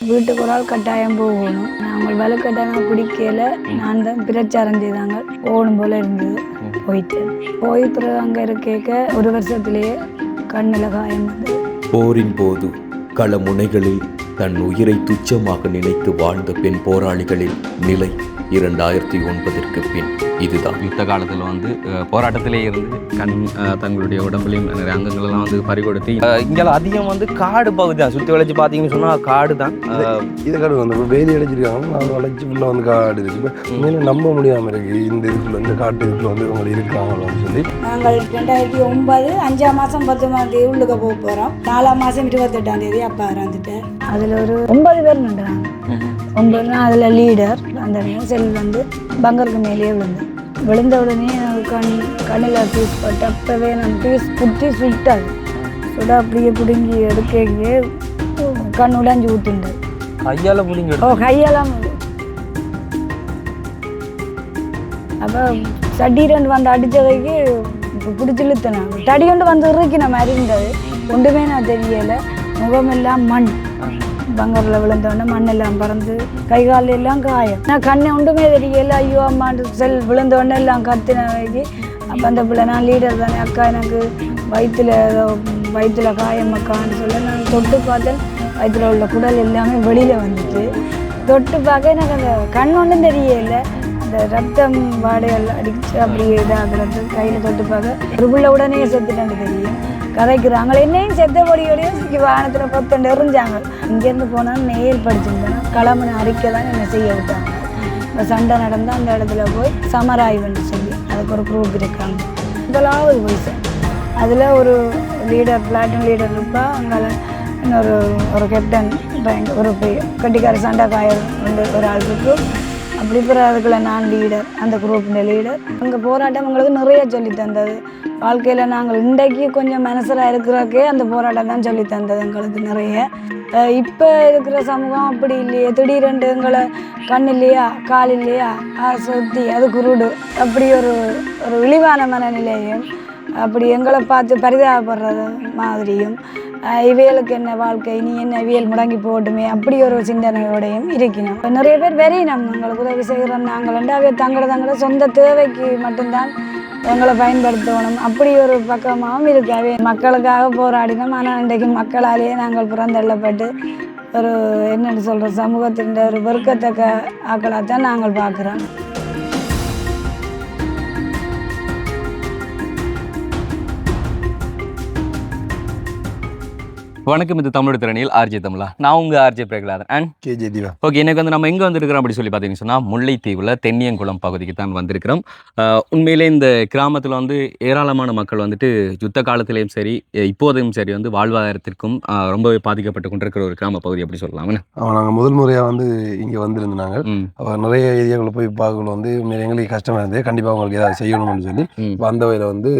வீட்டுக்கு ஒரு ஆள் கட்டாயம் போகணும். நாங்கள் வலுக்கட்டாயம் பிடிக்கல. நான் தான் பிரச்சாரம் செய்தாங்க. போகணும் போல இருந்தது. போய் பிறகு அங்கே இருக்க ஒரு வருஷத்திலேயே கண்ணில் காயம் வந்து. போரின் போது கள முனைகளில் தன் உயிரை துச்சமாக நினைத்து வாழ்ந்த பெண் போராளிகளின் நிலை 2009 பின் இதுதான். யுத்த காலத்தில் வந்து போராட்டத்திலே இருந்து தங்களுடைய உடம்புலையும் நிறைய அங்கங்களெல்லாம் வந்து பறிகொடுத்து இங்கே அதிகம் வந்து காடு பகுதி தான் சுற்றி வளைச்சி பார்த்தீங்கன்னு சொன்னால் காடு தான். இது காடு வந்து வேலி அடைச்சிருக்காங்க. நாங்கள் வளைச்சி ஃபுல்லாக வந்து காடு இருக்குது. மேலே நம்ப முடியாமல் இருக்குது இந்த இதுக்குள்ள இந்த காட்டு இதுக்குள்ள வந்து இவங்க இருக்காங்கன்னு சொல்லி. நாங்கள் 2009 5ஆம் மாதம் 10ஆம் தேதி உள்ளுக்க போக போகிறோம். 4ஆம் மாதம் 28ஆம் தேதி அப்பா இறந்துட்டேன். அதில் ஒரு 9 பேர் நின்றாங்க. 9 அதில் லீடர் அந்த செல் வந்து பங்கருக்கு மேலேயே விழுந்த உடனே கண்ணில் பீஸ் பட்டு அப்பவே நான் பீஸ் குட்டி சுட்டாது சுட அப்படியே பிடுங்கி எடுக்கவே கண் உடைஞ்சி ஊற்றிண்டது. கையால் பிடிங்கி கையெல்லாம் அப்போ சட்டீரண்டு வந்து அடித்தவைக்கு பிடிச்சி இழுத்தினாங்க. தடி கொண்டு வந்து இறுக்கின மாதிரி இருந்தது. ஒன்றுமே நான் தெரியலை. முகமெல்லாம் மண். பங்கரில் விழுந்தோடனே மண்ணெல்லாம் பறந்து கை காலில் எல்லாம் காயம். நான் கண்ணை ஒன்றுமே தெரியல. ஐயோ அம்மாண்டு செல் விழுந்தோடனே எல்லாம் கத்தினவைக்கு. அப்போ அந்த பிள்ளை நான் லீடர் தானே அக்கா எனக்கு வயிற்றுல காயம் அக்கான்னு சொல்ல நான் தொட்டு பார்த்தேன். வயிற்றுல உள்ள குடல் எல்லாமே வெளியில் வந்துட்டு தொட்டு பார்க்க எனக்கு அந்த கண் ஒன்றும் தெரியலை. அந்த ரத்தம் வாடையெல்லாம் அடிச்சு அப்படியே இதாகிறது. கையில் தொட்டு பார்க்க ஒரு பிள்ளை உடனே செத்துட்டேன்னு தெரியும். கதைக்கிறாங்க என்னையும் செத்தபடியோடையும் வானத்தில் பத்தண்டு எறிஞ்சாங்க. இங்கேருந்து போனால் நெயில் படிச்சுருந்தேன்னா கிளம்புன அறிக்கை தான் என்னை செய்ய விட்டாங்க. இப்போ சண்டை நடந்தால் அந்த இடத்துல போய் சமராய்வுன்னு சொல்லி அதுக்கு ஒரு குரூப் இருக்காங்க. முதலாவது வயசு அதில் ஒரு லீடர் பிளாட்டூன் லீடர் இருப்பா. அங்கே இன்னொரு கேப்டன் ஒரு கட்டிக்கார சண்டை காயம் ஒரு ஆள் இருக்கு. அப்படி பிற அதுக்குள்ள நான் லீடர் அந்த குரூப்பின் லீடர். அங்கே போராட்டம் உங்களுக்கு நிறைய சொல்லி தந்தது. வாழ்க்கையில் நாங்கள் இன்றைக்கு கொஞ்சம் மனசராக இருக்கிறக்கே அந்த போராட்டம் தான் சொல்லி தந்தது எங்களுக்கு நிறைய. இப்போ இருக்கிற சமூகம் அப்படி இல்லையே. திடீரென்று எங்களை கண் இல்லையா கால் இல்லையா சுற்றி அது குருடு அப்படி ஒரு இழிவான மனநிலையும் அப்படி எங்களை பார்த்து பரிதாபப்படுறது மாதிரியும் இவைகளுக்கு என்ன வாழ்க்கை நீ என்ன இவியல் முடங்கி போட்டுமே அப்படி ஒரு சிந்தனையோடையும் இருக்கணும். நிறைய பேர் வெறியினம் எங்களுக்கு உதவி செய்கிறோம் நாங்கள் அவை தங்களோட சொந்த தேவைக்கு மட்டும்தான் எங்களை பயன்படுத்தணும் அப்படி ஒரு பக்கமாகவும் இருக்காவே. மக்களுக்காக போராடினோம். ஆனால் இன்றைக்கு மக்களாலேயே நாங்கள் புறந்தள்ளப்பட்டு ஒரு என்னென்னு சொல்கிற சமூகத்தின் ஒரு வெறுக்கத்தக்க ஆக்களாகத்தான் நாங்கள் பார்க்குறோம். வணக்கம். இது தமிழோட திறனில் ஆர்ஜே தமிழா. நான் உங்கள் RJ Prahaladan and KJ Deeva. Okay, எனக்கு வந்து நம்ம எங்கே வந்திருக்கிறோம் அப்படி சொல்லி பார்த்தீங்கன்னு சொன்னால் முல்லைத்தீவில் தென்னியங்குளம் பகுதிக்கு தான் வந்திருக்கிறோம். உண்மையிலே இந்த கிராமத்தில் வந்து ஏராளமான மக்கள் வந்துட்டு யுத்த காலத்திலையும் சரி இப்போதையும் சரி வந்து வாழ்வாதாரத்திற்கும் ரொம்பவே பாதிக்கப்பட்டு கொண்டிருக்கிற ஒரு கிராம பகுதி அப்படி சொல்லலாம். நாங்கள் முதல் முறையாக வந்து இங்கே வந்திருந்தாங்க. நிறைய ஏரியாவில் போய் பார்க்கல வந்து எங்களுக்கு கஷ்டமாக இருந்தது. கண்டிப்பாக அவங்களுக்கு ஏதாவது செய்யணும்னு சொல்லி அந்த வகையில் வந்து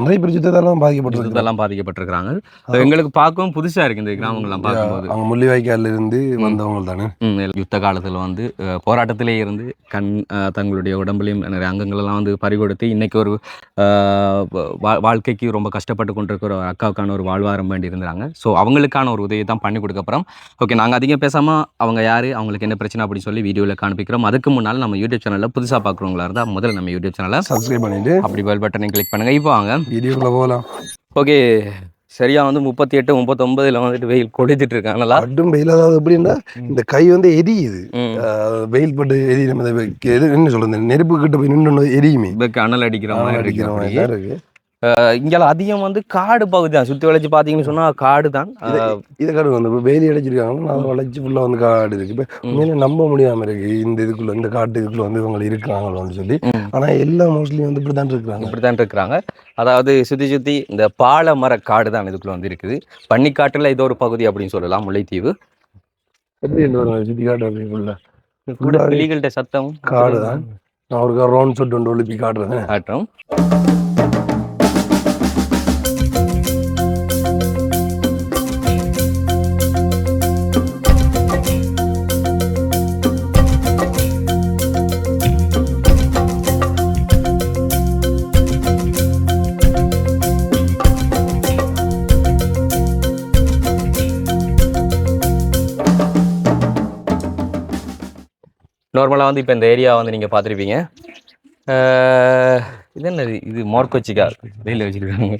நிறைய பேர் யுத்தத்தாலும் பாதிக்கப்பட்டிருக்கிறாங்க. எங்களுக்கு பார்க்கவும் புதுசா இருக்கு இந்த கிராமங்கள்லாம் பார்க்கும்போது. அவங்க முள்ளிவாய்க்கால இருந்து வந்தவங்க தானே. யுத்த காலத்துல வந்து போராட்டத்திலே இருந்து தங்களுடைய உடம்புலையும் நிறைய அங்கங்களெல்லாம் வந்து பறிகொடுத்து இன்னைக்கு ஒரு வாழ்க்கைக்கு ரொம்ப கஷ்டப்பட்டு கொண்டிருக்கிற ஒரு அக்காவுக்கான ஒரு வாழ்வாரம் வேண்டி இருந்தாங்க. ஸோ அவங்களுக்கான ஒரு உதவி தான் பண்ணி கொடுக்கப்புறம் ஓகே நாங்கள் அதிகம் பேசாமல் அவங்க யார் அவங்களுக்கு என்ன பிரச்சனை அப்படின்னு சொல்லி வீடியோவில் காண்பிக்கிறோம். அதுக்கு முன்னால் நம்ம யூடியூப் சேனலில் புதுசாக பார்க்குறவங்களா இருந்தால் முதல்ல நம்ம யூடியூப் சேனலை சப்ஸ்கிரைப் பண்ணிட்டு அப்படி பெல் பட்டனை கிளிக் பண்ணுங்க. இப்போ வாங்க வீடியோக்குள்ள போகலாம். ஓகே, சரியா வந்து 38, 39 வந்துட்டு வெயில் கொளுத்திட்டு இருக்காங்களா? கடும் வெயில். அதாவது எப்படின்னா இந்த கை வந்து எரியுது. வெயில் பட்டு எரியுது. என்ன சொல்றது, நெருப்பு கிட்ட போய் நின்று எரியுமே, அனல் அடிக்கிற மாதிரி இருக்கு. இங்கே அதிகம் வந்து காடு பகுதி தான் சுற்றி வளைச்சி பார்த்தீங்கன்னு சொன்னால் காடு தான். இதை காடு வந்து வேலி அடைச்சிருக்காங்க. நான் வளைச்சி ஃபுல்லாக வந்து காடு இருக்கு. இப்போ மேலே நம்ப முடியாமல் இருக்கு இந்த இதுக்குள்ள இந்த காட்டு இதுக்குள்ள வந்து இவங்க இருக்கிறாங்களோன்னு சொல்லி. ஆனால் எல்லா மோஸ்ட்லி வந்து இப்படி தான் இருக்கிறாங்க. அதாவது சுற்றி இந்த பாலை மர காடு தான் இதுக்குள்ள வந்து இருக்குது. பன்னிக்காட்டில் இது ஒரு பகுதி அப்படின்னு சொல்லலாம் முல்லைத்தீவு. எப்படி சுற்றி காட்டு கிளிகள்கிட்ட சத்தம் காடு தான். நான் ஒரு ரவுண்ட் ஷாட் ஒன்று ஒழிப்பி காட்டுறோம். நார்மலாக வந்து இப்போ இந்த ஏரியா வந்து நீங்கள் பார்த்துருப்பீங்க. இது என்னது, இது மோர்கொச்சிக்கா வெளியில் வச்சுருக்காங்க.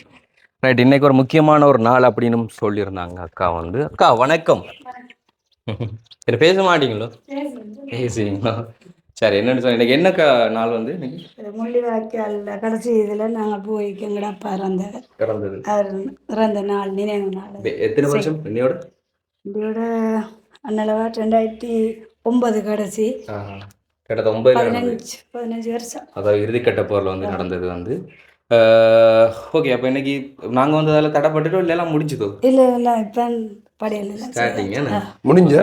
ரைட், இன்னைக்கு ஒரு முக்கியமான ஒரு நாள் அப்படின்னு சொல்லியிருந்தாங்க அக்கா வந்து. அக்கா வணக்கம். சரி, பேச மாட்டீங்களோ? பேசுவீங்களா? சரி, என்னன்னு சொன்ன இன்னைக்கு என்னக்கா நாள் வந்து இன்னைக்கு? முள்ளிவாய்க்கால் கடைசி இதில் நாங்கள் போய் எங்கடா அப்பா இறந்தது அவர் இறந்த நாள் நினைவு நாள். எத்தனை வருஷம் என்னையோட? இதோட அண்ணளவா 2009 கடைசி கிட்டத்தட்ட 9 15 வருஷம். அதாவது இறுதிக்கட்ட போரில் வந்து நடந்தது வந்து. ஓகே, அப்போ இன்னைக்கு நாங்கள் வந்து அதில் தடைப்பட்டுட்டோம் இல்லை எல்லாம் முடிஞ்சுதோ? இல்லை இப்போ படையல ஸ்டார்டிங்க முடிஞ்ச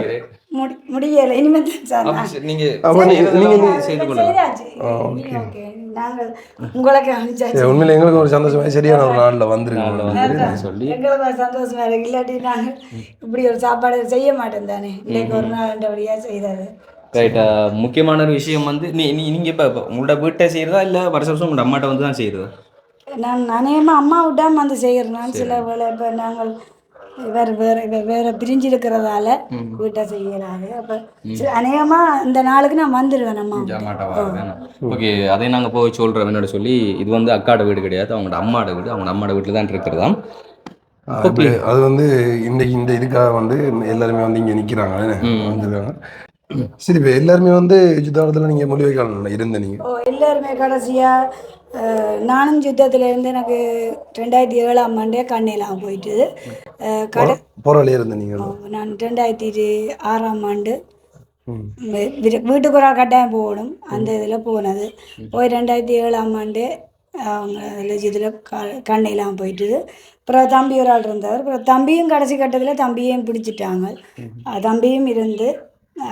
முடியலை இனிமேல் நீங்கள் செய்து கொள்ளலாம். நாங்கள் உங்களுக்கு அனுப்பிச்சாச்சு. உண்மையில எங்களுக்கு ஒரு சந்தோஷமா சரியான ஒரு நாளில் வந்துருக்கு சொல்லி எங்களுக்கு சந்தோஷமா இருக்கு. இல்லாட்டி நாங்கள் இப்படி ஒரு சாப்பாடு செய்ய மாட்டோம் தானே. இன்னைக்கு ஒரு நாள் ரெண்டபடியாக செய்தாரு. ரைட்டா. முக்கியமான ஒரு விஷயம் வந்து நீங்கள் இப்போ உங்களோட வீட்டை செய்கிறதா இல்லை வருஷ வருஷம் உங்களோட அம்மாட்ட வந்து தான் செய்கிறதா? நான் அநேகமாக அம்மா விட்டாமல் வந்து செய்கிறேன். சில வேலை இப்போ நாங்கள் வேறு பிரிஞ்சு இருக்கிறதால வீட்டை செய்யலாது. அப்போ அநேகமாக இந்த நாளுக்கு நான் வந்துடுவேன் அம்மா. ஓகே, அதை நாங்கள் போய் சொல்கிறோம் என்னோட சொல்லி. இது வந்து அக்காட வீடு கிடையாது, அவங்களோட அம்மாவோட வீடு. அவங்க அம்மாவோட வீட்டில் தான் இருக்கிறதாம். அது வந்து இன்னைக்கு இந்த இதுக்காக வந்து எல்லாருமே வந்து இங்கே நிற்கிறாங்க வந்துருக்காங்க. சரி, இப்போ எல்லாருமே வந்து யுத்தத்தில் நீங்கள் முள்ளிவாய்க்கால் இருந்த நீங்கள் எல்லாருமே கடைசியாக நானும் யுத்தத்தில் இருந்து எனக்கு 2007 கண்ணிலாம் போயிட்டு போராளியாக இருந்த நீங்கள். நான் 2006 வீட்டுக்கு ஒரு கட்டாயம் போகணும். அந்த இதில் போனது போய் 2007 அவங்க இதில் கண்ணிலாம் போயிட்டுது. அப்புறம் தம்பி ஒரு ஆள் இருந்தார். அப்புறம் தம்பியும் கடைசி கட்டத்தில் தம்பியையும் பிடிச்சிட்டாங்க. தம்பியும் இருந்து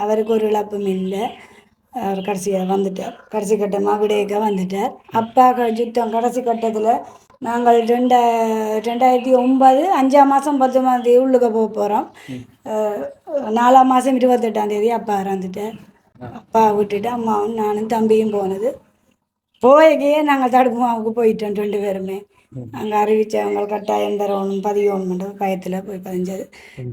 அவருக்கு ஒரு இழப்பும் இல்லை. அவர் கடைசியாக வந்துட்டார். கடைசி கட்டமாக விடையக்க வந்துட்டார். அப்பா யுத்தம் கடைசி கட்டத்தில் நாங்கள் 2009 5ஆம் மாதம் 10ஆம் தேதி உள்ளுக்க போக போகிறோம். 4ஆம் மாதம் 28ஆம் தேதி அப்பா இறந்துட்டார். அப்பா விட்டுட்டு அம்மாவும் நானும் தம்பியும் போனது. போயக்கையே நாங்கள் தடுப்பு மாவுக்கு போயிட்டோம் 2 பேருமே. அங்கே அறிவித்தவங்க கட்டாயம் தரணும் பதியணுன்றது பயத்தில் போய் பதிஞ்சது.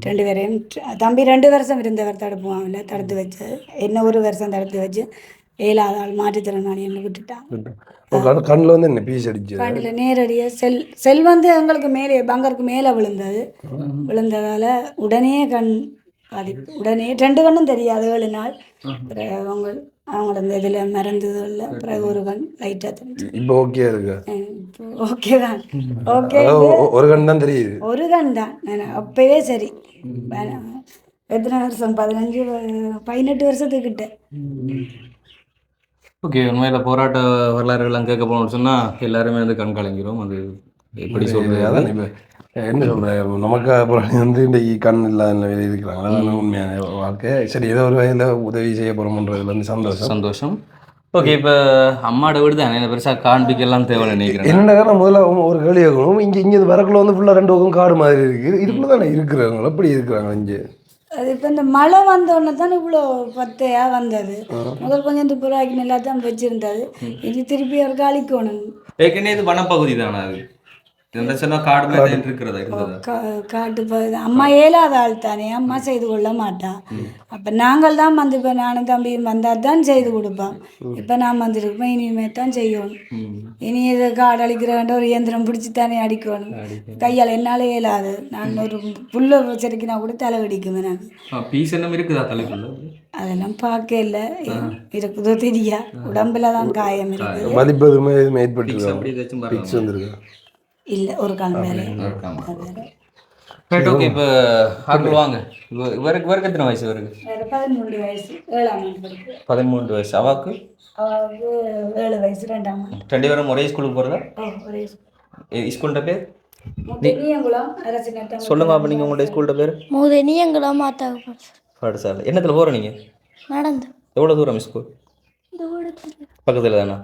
2 பேரையும் தம்பி 2 வருஷம் இருந்தவர் தடுப்பு மாவில் தடுத்து வச்சது. என்ன 1 வருஷம் தடுத்து வச்சு 7ஆவது ஆள் மாற்றுத்திறனாளி என்ன விட்டுட்டாங்க. கண்ணில் வந்து என்ன பீஸ் அடிச்சு கண்ணில் நேரடியாக செல் வந்து எங்களுக்கு மேலே பங்கருக்கு மேலே விழுந்ததால் உடனே கண் பாதிப்பு. உடனே 2 கண்ணும் தெரியாது 7 நாள். அவங்களோட இந்த இதில் மறந்ததில்லை. பிறகு ஒரு கண் லைட்டாக தெரிஞ்சு. இப்போ ஓகே இருக்கு. ஓகே தான். ஓகே, ஒரு கண் தான் தெரியுது. ஒரு கண் தான். அப்பவே சரி. எத்தனை வருஷம் 18 வருஷத்துக்கிட்ட. ஓகே, உண்மையில் போராட்ட வரலாறுகள்லாம் கேட்க போகணும்னு சொன்னால் எல்லாருமே வந்து கண் கலங்கிறோம். அது எப்படி சொல்கிறது? அதான் இப்போ என்ன சொல்கிறேன், நமக்கு அப்புறம் வந்து இந்த கண் இல்லாத நிலையில் இருக்கிறாங்க. அதான் உண்மையான வாழ்க்கை. சரி, ஏதோ ஒரு வகையில் உதவி செய்ய போகிறோம்ன்றதுல வந்து சந்தோஷம். ஓகே, இப்போ அம்மாவோட வீடு தான் என்ன பெருசாக காண்பிக்கலாம் தேவையில்லை நினைக்கிறேன். என்னடா முதல்ல ஒரு கேள்வி கேட்கணும். இங்கே வரக்குள்ள வந்து ஃபுல்லாக 2 பக்கம் காடு மாதிரி இருக்குது. இதுக்குள்ளே தானே இருக்கிறவங்க எப்படி இருக்கிறாங்க இங்கே? அது இப்போ இந்த மழை வந்தோடனே தான் இவ்வளோ பத்தையாக வந்தது. முதல் கொஞ்சம் துப்புராக்கி நல்லா தான் வச்சுருந்தது. இது திருப்பி ஒரு காலிக்கோணும். ஏற்கனவே இது வனப்பகுதி தானே? அது காட்டு அம்மா ஏழாத ஆள் தானே. அம்மா செய்து கொள்ள மாட்டா. அப்போ நாங்கள் தான் வந்து இப்போ நானும் தம்பியும் வந்தால் தான் செய்து கொடுப்போம். இப்போ நான் வந்துருப்போம். இனிமேல் தான் செய்யணும். இனி இது காடு அழிக்கிறவன்ட்டு ஒரு இயந்திரம் பிடிச்சி தானே அடிக்கணும். கையால் என்னால் இயலாது. நான் ஒரு புல்லை செருக்கினா கூட தலை வெடிக்கும் எனக்கு. அதெல்லாம் பார்க்க இல்லை. இருக்குதோ தெரியா. உடம்புல தான் காயம் இருக்குது. இல்லை, ஒரு காலம் வேலை. ஓகே, இப்போ ஆக்கள் வாங்க. இவருக்கு எத்தனை வயசு? இவருக்கு 13 வயசு. 7ஆம் ஆண்டு. 13 வயசு. அவாக்கு 7 வயசு. 2ஆம் ஆண்டு. 2 பேரும் ஒரே ஸ்கூலுக்கு போகிறதா? ஒரே ஸ்கூல்கிட்ட பேர் மூதனியங்குளம். சொல்லுங்க அப்போ நீங்கள் உங்களுடைய ஸ்கூல்கிட்ட பேர்? மூதனியங்குளம் பாடசாலை. என்னத்தில் போகிற நீங்கள்? நடந்து. எவ்வளோ தூரம் ஸ்கூல்? பக்கத்தில் தானே?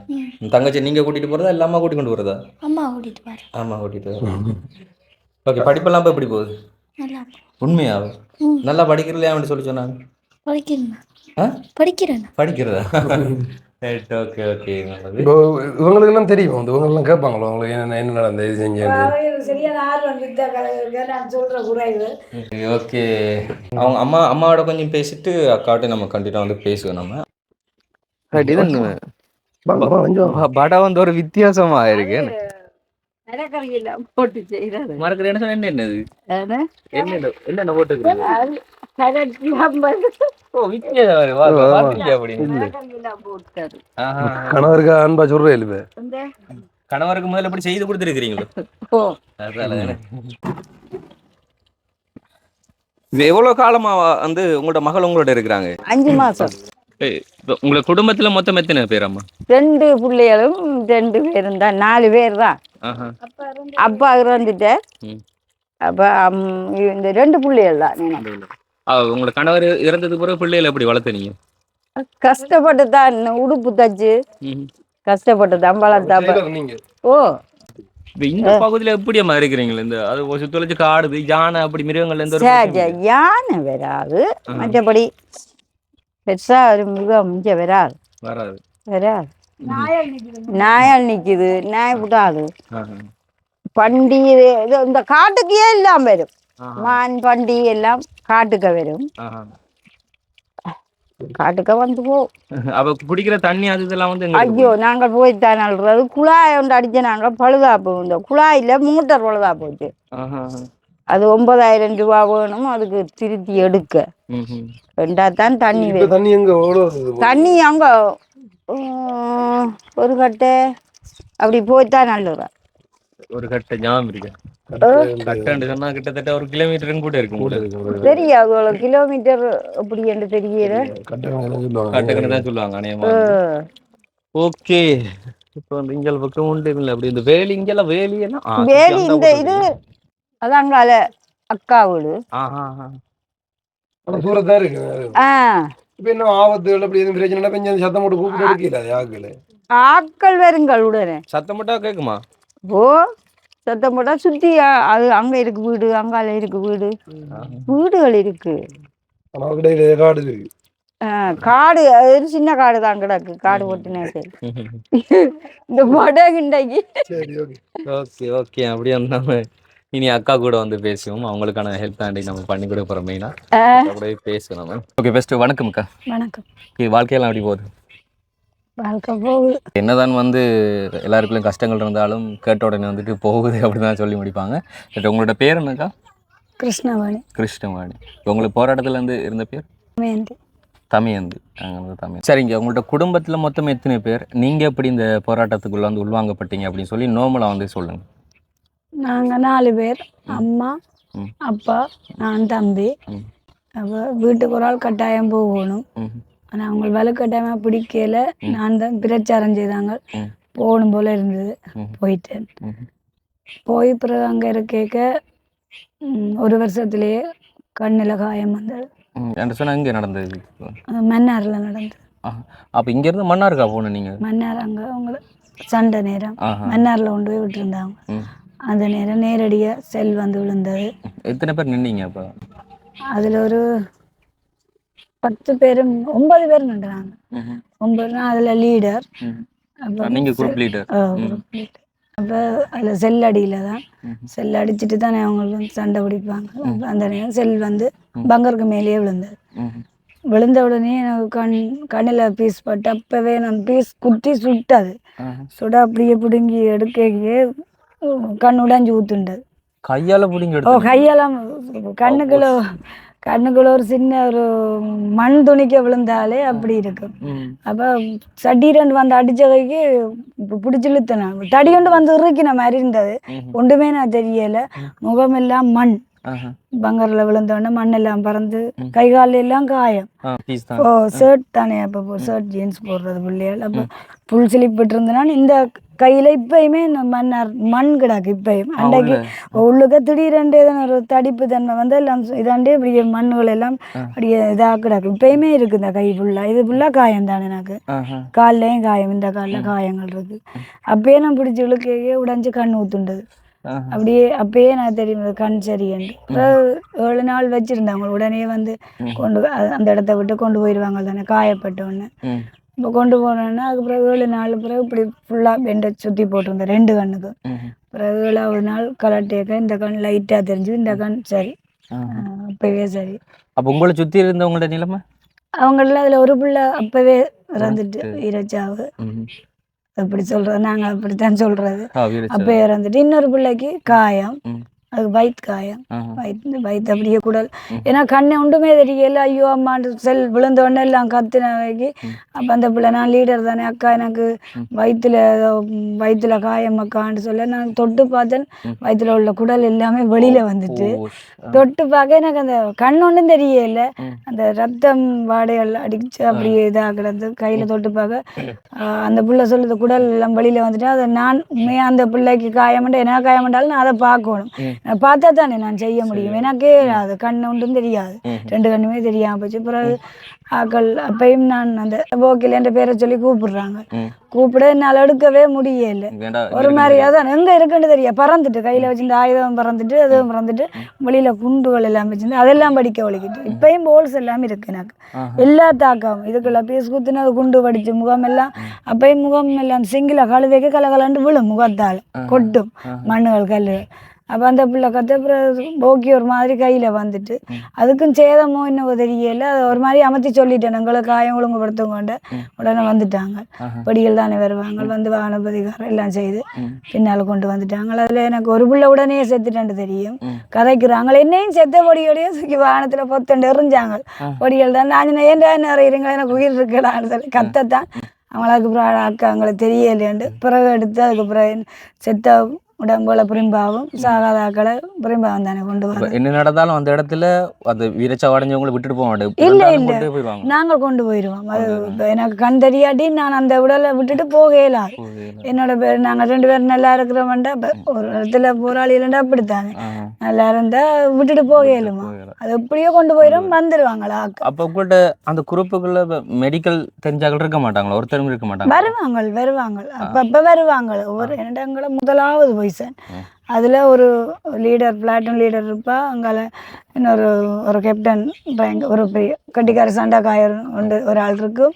தங்கச்சி நீங்கள் கூட்டிகிட்டு போகிறதா இல்லை அம்மா கூட்டிகிட்டு போகிறதா? அம்மா கூட்டிகிட்டு போகிறேன். அம்மா கூட்டிகிட்டு போகிறேன். ஓகே, படிப்பெல்லாம் இப்போ எப்படி போகுது? உண்மையா? நல்லா படிக்கிறலையா அப்படி சொல்லி சொன்னாங்க. படிக்கிறதா? Okay okay. இப்போ இவங்களுக்கெல்லாம் தெரியும், இவங்கெல்லாம் கேட்பாங்களோ உங்களுக்கு என்ன நடந்தது இது செஞ்சேன் சரியான ஆர்வம் நான் சொல்கிற குறைவு. ஓகே, அவங்க அம்மாவோட கொஞ்சம் பேசிட்டு அக்காட்ட நம்ம கண்டிப்பாக வந்து பேசுவோம். நம்ம இது வாங்கம்மா கொஞ்சம் வடை வந்து ஒரு வித்தியாசமா இருக்கு. மரக்கறியெல்லாம் போட்டு செய்யறது. மறக்கிற என்ன என்னது அது என்னென்ன போட்டுக்கிறீங்க? அது கரட்டிலாம் வந்து ஓ வித்தியாசம் வேற. வா, ஆமா. பாத்தீங்க அப்படின்னு. மரக்கறியெல்லாம் போட்டாரு. ஆஹா. கணவருக்கு அன்பா சொல்றேன் இல்ல இந்த கணவருக்கு முதல்ல இப்படி செய்து கொடுத்துருக்கீங்களோ? ஓ அதால இது எவ்வளவு காலமா வந்து உங்களோட மகள் உங்களோட இருக்கிறாங்க? 5 மாசம். இப்ப உங்க குடும்பத்துல மொத்தம் எத்தனை பேர் அம்மா? 2 பிள்ளைகளும் 2 பேரும் தான், 4 பேர் தான். ஆஹா. அப்பா இறந்துட்டார். ம். அப்ப இந்த 2 பிள்ளைகள் தான். உங்களோட கணவர் இறந்ததுக்கு பிறகு பிள்ளைகளை எப்படி வளர்த்தனீங்க? கஷ்டப்பட்டு தான் உடுப்பு தச்சு கஷ்டப்பட்டு தான் வளர்த்தாப்ப. நீங்க ஓ இப்ப இந்த பகுதியில எப்படி அம்மா இருக்கிறீங்களா? இந்த அது சுத்தொழிச்சு காடுது யானை அப்படி மிருகங்கள்ல இருந்து ஒரு சரி, யானை வராது, மற்றபடி பெருசா ஒரு மிருகம் இங்க வராது. வராது. வராது. நாயால் நிக்குது, நாய் விடாது. ஆஹா. பண்டி இந்த காட்டுக்கே எல்லாம் வரும். ஆஹா. மான் பண்டி எல்லாம் காட்டுக்க வரும். ஆஹா. காட்டுக்க வந்து போ. அப்ப குடிக்கிற தண்ணி அது இதெல்லாம் வந்து எங்க ஐயோ, நாங்கள் போய்த்தான் அல்றது. குழாய் ஒன்று அடிச்சு நாங்கள் பழுதாப்பு. இந்த குழாயில மோட்டர் பழுதா போச்சு. ஆஹா. அது 9,000 ரூபா வேணும் அதுக்கு திருத்தி எடுக்க. ம்ஹும். ரெண்டாத்தான் தண்ணி இப்ப வரும். தண்ணி எங்க ஓடுது? தண்ணி அங்க ஒரு கட்டை அப்படி போய்த்தான் நல்லதா. ஒரு கட்டை ஞாபகம் இருக்கு. கட்டை சொன்னா கிட்டத்தட்ட 1 கிலோமீட்டரும் கூட இருக்கும். தெரியாது அவ்வளோ கிலோமீட்டர் அப்படி என்று தெரியல. கட்டக்கணக்கு தான் சொல்லுவாங்க அநேகமா. ஓகே. இப்போ வந்து இங்கல் பக்கம் உண்டு இல்லை அப்படி இந்த வேலி இங்கெல்லாம் வேலி எல்லாம் வேலி இந்த இது அதாங்கால அக்கா வீடு. தூரத்தான் இருக்கு. ஆ இப்ப என்ன ஆபத்துகள் அப்படி எதுவும் பிரச்சனை கொஞ்சம் சத்தம் போட்டு கூப்பிட்டு எடுக்கல ஆக்கள். ஆட்கள் வருங்கள் உடனே. சத்தம் மட்டும் கேட்குமா? ஓ சத்தம் போட்டா சுத்தி அது அங்க இருக்கு வீடு, அங்கால இருக்கு வீடு, வீடுகள் இருக்கு. காடு இருக்கு. காடு அது சின்ன காடு தான் கிடக்கு. காடு ஓட்டுனேன் இந்த படகுண்டைக்கு. Okay okay. அப்படியே நம்ம இனி அக்கா கூட வந்து பேசுவோம். அவங்களுக்கான ஹெல்ப் தாண்டி நம்ம பண்ணி கொடுக்க போறோம். மெயினா அப்படியே பேசுவோம் நம்ம. ஓகே ஃபர்ஸ்ட் வணக்கம் அக்கா. வணக்கம். வாழ்க்கையெல்லாம் எப்படி போகுது? வாழ்க்கை போகுது. என்னதான் வந்து எல்லாருக்குள்ளும் கஷ்டங்கள் இருந்தாலும் கேட்ட உடனே வந்துட்டு போகுது அப்படின்னு தான் சொல்லி முடிப்பாங்க. பட் உங்களோட பேர் என்னக்கா? கிருஷ்ணவாணி. கிருஷ்ணவாணி. உங்களுக்கு போராட்டத்துல இருந்து இருந்த பேர்? தமயந்தி. தமிழ். சரிங்க. உங்களோட குடும்பத்தில் மொத்தம் எத்தனை பேர்? நீங்கள் எப்படி இந்த போராட்டத்துக்குள்ள வந்து உள்வாங்கப்பட்டீங்க அப்படின்னு சொல்லி நோமலாக வந்து சொல்லுங்க. நாங்கள் 4 பேர். அம்மா, அப்பா, நான், தம்பி. அப்போ வீட்டுக்கு ஒரு ஆள் கட்டாயம் போகணும். ஆனால் அவங்க வலுக்கட்டாயமாக பிடிக்கல. நான் தான் பிரச்சாரம் செய்தாங்க. போகணும் போல இருந்தது. போயிட்டேன். போய் பிறகு அங்கே இருக்க 1 வருஷத்துலேயே கண்ணில் காயம் வந்தது. எங்கே நடந்தது? மன்னாரில் நடந்தது. அப்போ இங்கேருந்து மன்னாருக்கா போகணும் நீங்கள்? மன்னார் அங்கே அவங்கள சண்டை நேரம் மன்னாரில் கொண்டு போய் விட்டுருந்தாங்க. அந்த நேரம் நேரடியாக செல் வந்து விழுந்தது. எத்தனை பேர் நின்னீங்க அப்போ? அதில் ஒரு 10 பேரும் 9 பேர் நின்றாங்க. 9 அதில் லீடர். அப்போ நீங்கள் குரூப் லீடர். அப்போ அதில் செல் அடியில் தான். செல் அடிச்சுட்டு தானே அவங்களுக்கு சண்டை பிடிப்பாங்க. அந்த நேரம் செல் வந்து பங்கருக்கு மேலேயே விழுந்தது. விழுந்த உடனே எனக்கு கண்ணில் பீஸ் பட்டு அப்போவே நான் பீஸ் குத்தி சுட்டது. சுட அப்படியே பிடுங்கி எடுக்கையே கண் உடைஞ்சு ஊத்துண்டது. கையால் பிடிங்கி ஓ கையெல்லாம் கண்ணுக்குள்ள ஒரு சின்ன ஒரு மண் துணிக்க விழுந்தாலே அப்படி இருக்கும். அப்போ சட்டீரண்டு வந்து அடிச்ச கைக்கு பிடிச்சி இழுத்தன தடி கொண்டு வந்து இறுக்கின மாதிரி இருந்தது. ஒன்றுமே நான் தெரியல. முகமெல்லாம் மண். பங்கரில் விழுந்தோடனே மண்ணெல்லாம் பறந்து கை கால எல்லாம் காயம். ஓ ஷர்ட் தானே. அப்போ ஷர்ட் ஜீன்ஸ் போடுறது பிள்ளைகள். அப்போ புல் சிலிப்பிட்டு இருந்தனால இந்த கையில் இப்பயுமே மண் கிடாக்கு. இப்பயும் அன்றைக்கு உள்ளுக்க திடீரெண்டு எதனா ஒரு தடிப்பு தன்மை வந்து எல்லாம் இதாண்டே இப்படி மண்ணுகள் எல்லாம் அப்படியே இதாக கிடாக்கு. இப்பயுமே இருக்கு இந்த கை ஃபுல்லாக. இது ஃபுல்லாக காயம் தானே எனக்கு. கால்லையும் காயம். இந்த காலில் காயங்கள் இருக்கு. அப்பயே நான் பிடிச்சி இழுக்கையே உடைஞ்சு கண் ஊத்துண்டது. அப்படியே அப்பயே நான் தெரியும் கண் சரியண்டு. 7 நாள் வச்சிருந்தாங்க. உடனே வந்து அந்த இடத்த விட்டு கொண்டு போயிடுவாங்க தானே காயப்பட்ட உடனே. இப்போ கொண்டு போனோன்னா அதுக்கு பிறகு 7 நாள் பிறகு இப்படி ஃபுல்லாக பெண்டை சுற்றி போட்டிருந்தேன் 2 கண்ணுக்கு. பிறகு 7வது நாள் கலட்டேக்க இந்த கண் லைட்டாக தெரிஞ்சு இந்த கண் சரி. அப்பவே சரி. அப்போ உங்களை சுற்றி இருந்தவங்களோட நிலைமை? அவங்கள அதில் ஒரு பிள்ளை அப்பவே இறந்துட்டு வீரச்சாவு எப்படி சொல்றது, நாங்கள் அப்படித்தான் சொல்றது. அப்போ இறந்துட்டு இன்னொரு பிள்ளைக்கு காயம், அது வயிற்று காயம், வயிற்று அப்படியே குடல். ஏன்னா கண்ணை ஒன்றுமே தெரியல. ஐயோ அம்மாண்டு செல் விழுந்த உடனே எல்லாம் கத்தினவைக்கு. அப்போ அந்த பிள்ளை நான் லீடர் தானே அக்கா, எனக்கு வயிற்றுல காயம் அக்கான்னு சொல்ல நான் தொட்டு பார்த்தேன். வயிற்றுல உள்ள குடல் எல்லாமே வெளியில வந்துட்டு தொட்டு பார்க்க எனக்கு அந்த கண் ஒன்றும் தெரியல. அந்த ரத்தம் வாடைகள் அடிச்சு அப்படியே இதாகிறது. கையில் தொட்டு பார்க்க அந்த பிள்ளை சொல்லுது குடல் எல்லாம் வெளியில வந்துட்டு. அதை நான் உண்மையாக அந்த பிள்ளைக்கு காயமண்டா என்ன காயமண்டாலும் நான் அதை பார்க்கணும். பார்த்தா தானே நான் செய்ய முடியும். எனக்கே அது கண்ணு ஒன்றும் தெரியாது, 2 கண்ணுமே தெரியாம போச்சு. பிறகு ஆக்கள் அப்பையும் நான் அந்த போக்கில் என்ற பேரை சொல்லி கூப்பிடுறாங்க. கூப்பிட என்னால் எடுக்கவே முடியல. ஒரு மாதிரியா தான் எங்கே இருக்குன்னு தெரியா பறந்துட்டு கையில் வச்சுட்டு ஆயுதம் பறந்துட்டு அதுவும் பறந்துட்டு வெளியில குண்டுகள் எல்லாம் வச்சுருந்து அதெல்லாம் படிக்க வலிக்கிட்டு. இப்பயும் போல்ஸ் எல்லாம் இருக்கு எனக்கு எல்லா தாக்கம். இதுக்குள்ள பீஸ் குத்துன்னு அது குண்டு படிச்சு முகம் எல்லாம் அப்பயும் முகம் எல்லாம் சிங்கில கழுதைக்கு கலகலண்டு விழும், முகத்தால் கொட்டும் மண்ணுகள் கல்லுகள். அப்போ அந்த பிள்ளை போக்கி ஒரு மாதிரி கையில் வந்துட்டு அதுக்கும் சேதமோ என்னவோ தெரியல. அதை ஒரு மாதிரி அமர்த்தி சொல்லிட்டேன், எங்களுக்கு காயம் ஒழுங்குபடுத்தவங்க உடனே வந்துட்டாங்க. படிகள் தானே வருவாங்க, வந்து வாகன பதிகாரம் எல்லாம் செய்து பின்னால் கொண்டு வந்துட்டாங்க. அதில் எனக்கு ஒரு பிள்ளை உடனே செத்துட்டேன்னு தெரியும். கதைக்கிறாங்க என்னையும் செத்த பொடியோடையே சுக்கி வாகனத்தில் பொத்தண்டு எறிஞ்சாங்க. பொடிகள் தான் நான் ஏன்டா என்ன அறிகிறீங்களா, எனக்கு உயிர் இருக்கலான்னு சொல்லி கத்தத்தான். அவங்களுக்கு அப்புறம் அக்கா அவங்களுக்கு தெரியலேண்டு பிறகு எடுத்து அதுக்கப்புறம் செத்த உடம்புல புரிம்பாவும் சாகாதாக்களை புரிம்பாவும் தானே கொண்டு வரோம். என்ன நடந்தாலும் அந்த இடத்துல அந்த வீரச்சா அடைஞ்சவங்களை விட்டுட்டு போக மாட்டேன். இல்லை நாங்கள் கொண்டு போயிடுவோம். அது எனக்கு கண் தெரியாட்டி நான் அந்த உடலை விட்டுட்டு போகலாம். என்னோட பேர் நாங்கள் 2 பேரும் நல்லா இருக்கிறோம்டா. ஒரு இடத்துல போராளி இல்லைண்டா அப்படித்தானே நல்லா இருந்தா விட்டுட்டு போகலுமா. அது எப்படியோ கொண்டு போயிடும் வந்துடுவாங்களா. அப்போ உங்கள்கிட்ட அந்த குரூப்புக்குள்ள மெடிக்கல் தெரிஞ்சாக்கள் இருக்க மாட்டாங்களா? ஒருத்தரும் இருக்க மாட்டாங்க. வருவாங்க அப்பப்போ வருவாங்க. ஒவ்வொரு இடங்களை முதலாவது பொசிஷன் அதில் ஒரு லீடர் பிளாட்டூன் லீடர் இருப்பா. அங்கால இன்னொரு கேப்டன் ரேங்க் ஒரு பெரிய கட்டிக்கார சண்டைக்காயர் உண்டு ஒரு ஆள் இருக்கும்.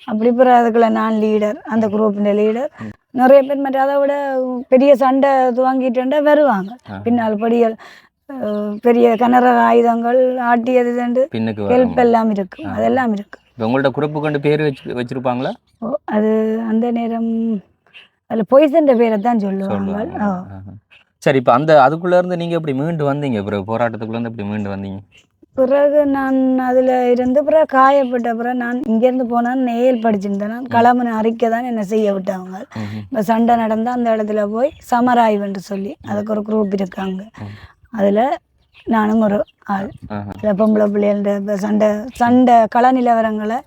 அப்படி பிறகு அதுக்குள்ள நான் லீடர், அந்த குரூப்பின் லீடர். நிறைய பேர் மற்ற அதை விட பெரிய சண்டை துவங்கிட்டு வருவாங்க. பின்னால் படிகள் பெரிய கனரக ஆயுதங்கள் ஆட்டியது ஹெல்ப் எல்லாம் இருக்கு, அதெல்லாம் இருக்கு. உங்கள்ட்ட குரூப்பு கொண்டு பேர் வச்சிருப்பாங்களா? அது அந்த நேரம் அதில் பொய்சன்ற பேரை தான் சொல்லுவாங்க. சரி, இப்போ அதுக்குள்ள இருந்து நீங்க எப்படி மீண்டு வந்தீங்க? பிறகு போராட்டத்துக்குள்ள இருந்து எப்படி மீண்டு வந்தீங்க? பிறகு நான் அதில் இருந்து பிறகு காயப்பட்ட பிறகு நான் இங்கேருந்து போனால் நேயல் படிச்சுருந்தேன். நான் கிளம்புன அறிக்கை தான் என்னை செய்ய விட்டாங்க. இப்போ சண்டை நடந்தால் அந்த இடத்துல போய் சமராய்வுன்னு சொல்லி அதுக்கு ஒரு குரூப் இருக்காங்க. அதில் நானும் ஒரு ஆள். பொம்பளை பிள்ளைகள சண்டை கள நிலவரங்களை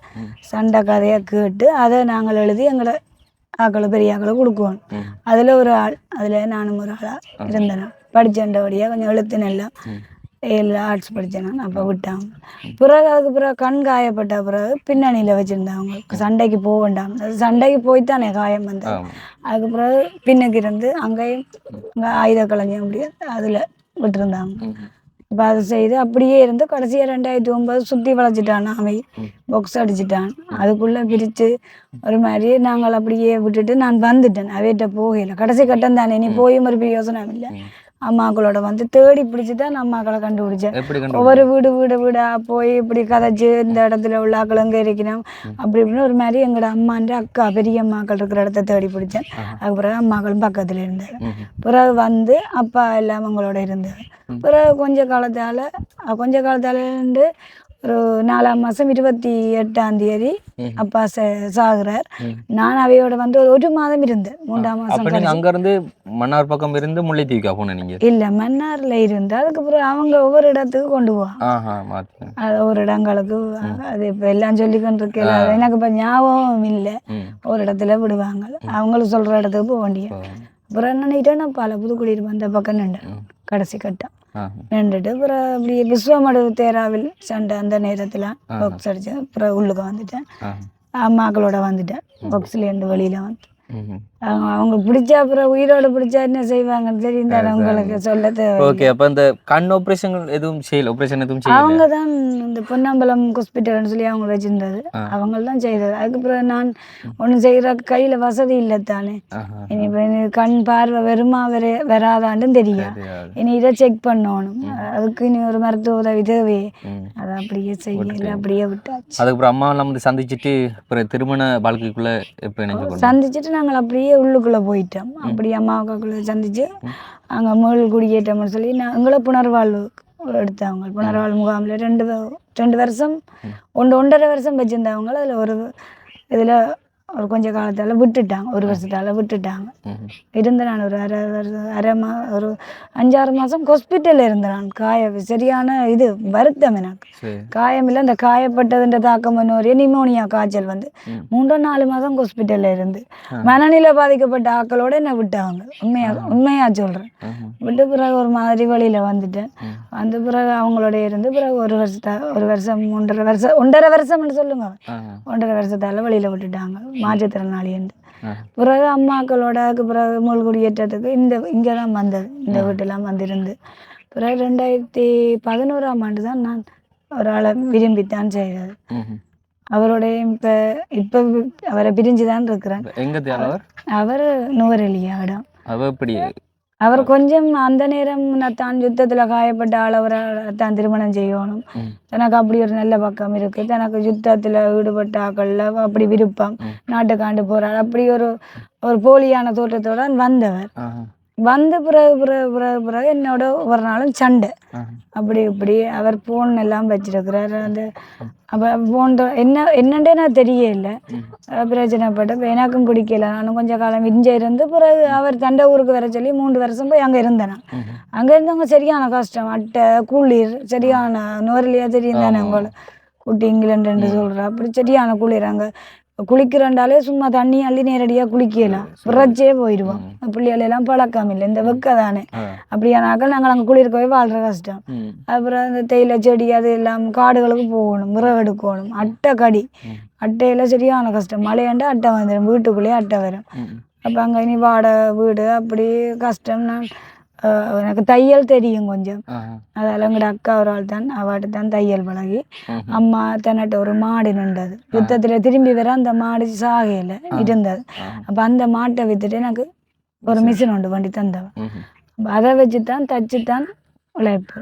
சண்டை கதையை கேட்டு அதை நாங்கள் எழுதி எங்களை ஆக்களை பெரிய ஆக்களை கொடுக்குவோம். அதில் ஒரு ஆள், அதில் நானும் ஒரு ஆளாக இருந்தேன். படித்தேன்டபடியாக கொஞ்சம் எழுத்துனெல்லாம் ஆர்ட்ஸ் படித்தேன் நான். அப்போ விட்டாங்க. பிறகு அதுக்கு பிறகு கண் காயப்பட்ட பிறகு பின்னணியில் வச்சுருந்தாங்க. சண்டைக்கு போக வேண்டாம், சண்டைக்கு போய்த்தானே காயம் வந்தது. அதுக்கு பிறகு பின்னுக்கு இருந்து அங்கேயும் ஆயுத கலைஞர் அப்படி அதில் விட்டுருந்தாங்க. இப்போ அது செய்து அப்படியே இருந்து கடைசியாக 2009 சுற்றி வளைச்சிட்டான். அவன் பாக்ஸ் அடிச்சிட்டான். அதுக்குள்ளே பிரித்து ஒரு மாதிரி நாங்கள் அப்படியே விட்டுட்டு நான் வந்துட்டேன். அவையிட்ட போகல. கடைசி கட்டம் தானே, நீ போயும் ஒரு பிரயோசனம் இல்லை. அம்மாக்களோட வந்து தேடி பிடிச்சி தான் அம்மாக்களை கண்டுபிடிச்சேன். ஒவ்வொரு வீடா போய் இப்படி கதைச்சு இந்த இடத்துல உள்ள ஆக்கள் எங்கே இருக்கணும் அப்படி இப்படின்னு ஒரு மாதிரி எங்களோட அம்மான்ற அக்கா பெரிய அம்மாக்கள் இருக்கிற இடத்த தேடி பிடிச்சேன். அதுக்கு பிறகு அம்மாக்களும் பக்கத்தில் இருந்தார். பிறகு வந்து அப்பா எல்லாம் அவங்களோட இருந்தார். பிறகு கொஞ்ச காலத்தால் இருந்து ஒரு 4ஆம் மாதம் 28ஆம் தேதி அப்பா சாகுறார். நான் அவையோட வந்து ஒரு மாதம் இருந்தேன். 3ஆம் மாதம் அங்கிருந்து மன்னார் பக்கம் இருந்து முல்லைத்தீவுக்கா போனேன் நீங்க? இல்லை, மன்னார்ல இருந்து அதுக்கப்புறம் அவங்க ஒவ்வொரு இடத்துக்கு கொண்டு போவாங்க. அது ஒரு இடங்களுக்கு அது இப்போ எல்லாம் சொல்லிக்கொண்டு இருக்கல. எனக்கு இப்போ ஞாபகம் இல்லை. ஒரு இடத்துல விடுவாங்க, அவங்களுக்கு சொல்ற இடத்துக்கு போக வேண்டிய. அப்புறம் என்ன நினைட்டேன், நான் பல புதுக்குடியிருப்பு அந்த பக்கம் நின்றேன். கடைசி கட்டம் நின்றுட்டு அப்புறம் அப்படி விஸ்வமடு தேராவில் சண்டை அந்த நேரத்தில் பாக்ஸ் அடித்தேன். அப்புறம் உள்ளுக்க வந்துட்டேன். அம்மாக்களோட வந்துட்டேன். பாக்ஸ்லேருந்து வெளியில் வந்து அவங்க பிடிச்சா அப்புறம் உயிரோடு பிடிச்சா என்ன செய்வாங்கன்னு தெரியும் தானே உங்களுக்கு சொல்ல தேவை. ஓகே. அப்ப அந்த கண் ஆபரேஷன் எதுவும் செய்யல? ஆபரேஷன் எதுவும் செய்யல? அவங்க தான் இந்த பொன்னம்பலம் ஹாஸ்பிட்டல்னு சொல்லி அவங்க வச்சிருந்தது, அவங்க தான் செய்தது. அதுக்கப்புறம் நான் ஒன்றும் செய்கிற கையில் வசதி இல்லை தானே. இனி இப்போ கண் பார்வை வருமா வராதான்னு தெரியும். இனி இதை செக் பண்ணணும், அதுக்கு இனி ஒரு மருத்துவ உதவி தேவை. அதை அப்படியே செய்யல, அப்படியே விட்டாச்சு. அதுக்கப்புறம் அம்மா எல்லாம் வந்து சந்திச்சுட்டு அப்புறம் திருமண வாழ்க்கைக்குள்ள எப்போ இணைஞ்சு சந்திச்சுட்டு நாங்கள் அப்படியே உள்ளுக்குள்ளே போயிட்டோம். அப்படியே அம்மாவுக்குள்ளே சந்திச்சு அங்கே மேல் குடியேற்றம்னு சொல்லி எங்களை புனர்வாழ்வு எடுத்தவங்க. புனர்வாழ்வு முகாமில் 2 வருஷம் 1.5 வருஷம் வச்சுருந்தவங்க. அதில் ஒரு இதில் ஒரு கொஞ்சம் காலத்தால் விட்டுட்டாங்க, 1 வருஷத்தால் விட்டுட்டாங்க. இருந்தேன் நான் ஒரு ஒரு 5-6 மாதம் ஹாஸ்பிட்டலில் இருந்தேன் நான். சரியான இது வருத்தம் எனக்கு. காயம் இல்லை, அந்த காயப்பட்டதுன்ற தாக்கம் ஒரே நிமோனியா காய்ச்சல் வந்து 3-4 மாதம் ஹாஸ்பிட்டலில் இருந்து மனநிலை பாதிக்கப்பட்ட ஆக்களோட என்னை விட்டாங்க. உண்மையாக சொல்கிறேன். விட்டு பிறகு ஒரு மாதிரி வழியில் வந்துட்டேன். வந்த பிறகு அவங்களோட இருந்து பிறகு 1 வருஷம் 1.5 வருஷம்னு சொல்லுங்க, 1.5 வருஷத்தால் வழியில் விட்டுட்டாங்க மாற்றுத்திறனாளி என்று. பிறகு அம்மாக்களோட பிறகு மூழ்குடியேற்றத்துக்கு இங்கே தான் வந்தது, இந்த வீட்டெல்லாம் வந்திருந்து. பிறகு 2011ஆம் ஆண்டு தான் நான் ஒரு ஆளை விரும்பித்தான் செய்தது. அவருடைய இப்போ அவரை பிரிஞ்சு தான் இருக்கிறேன். அவர் நுவரெலியா இடம். அவர் கொஞ்சம் அந்த நேரம் தான் யுத்தத்தில் காயப்பட்ட ஆளவரை தான் திருமணம் செய்யணும், தனக்கு அப்படி ஒரு நல்ல பக்கம் இருக்குது, தனக்கு யுத்தத்தில் ஈடுபட்ட ஆக்களில் அப்படி விருப்பம், நாட்டுக்காண்டு போகிறார், அப்படி ஒரு போலியான தோற்றத்தோடு வந்தவர். வந்த பிறகு என்னோட ஒரு நாளும் சண்டை. அப்படி இப்படி அவர் ஃபோன் எல்லாம் வச்சிருக்கிறார். அந்த அப்போ ஃபோன் என்னண்டே நான் தெரியல. பிரச்சனைப்பட்ட எனக்கும் பிடிக்கல. நானும் கொஞ்சம் காலம் இங்கே இருந்து பிறகு அவர் தண்டை ஊருக்கு வர சொல்லி 3 வருஷம் போய் அங்கே இருந்தேன். அங்கே இருந்தவங்க சரியான கஷ்டம், அட்டை குளிர், சரியான நுவரெலியா தெரியும் தானே உங்களை, குட்டி இங்கிலாண்டு சொல்கிறேன். அப்படி சரியான குளிர். அங்கே குளிக்கிறண்டாலே சும்மா தண்ணி அள்ளி நேரடியாக குளிக்கலாம், விரைச்சே போயிடுவோம். பிள்ளைகளெல்லாம் பழக்கம் இல்லை, இந்த வெக்க தானே. அப்படியானாக்கள் நாங்கள் அங்கே குளிர்க்க போய் வாழ்கிற கஷ்டம். அப்புறம் இந்த தேயிலை செடி அது எல்லாம் காடுகளுக்கு போகணும், விறகு எடுக்கணும், அட்டை கடி, அட்டையெல்லாம் சரியான கஷ்டம். மழையாண்டா அட்டை வந்துடும், வீட்டுக்குள்ளேயே அட்டை வரும். அப்போ அங்கே இனி வாடகை வீடு, அப்படி கஷ்டம். நான் எனக்கு தையல் தெரியும் கொஞ்சம், அதால் எங்களோட அக்கா ஒரு ஆள் தான், அவாட்டு தான் தையல் பழகி. அம்மா தன்னிட்ட ஒரு மாடு நின்றது, யுத்தத்தில் திரும்பி வர அந்த மாடு சாகையில் இருந்தது. அப்போ அந்த மாட்டை விற்றுட்டு எனக்கு ஒரு மிஷின் ஒன்று வண்டி தந்தவன். அதை வச்சு தான் தச்சு தான் உழைப்பு.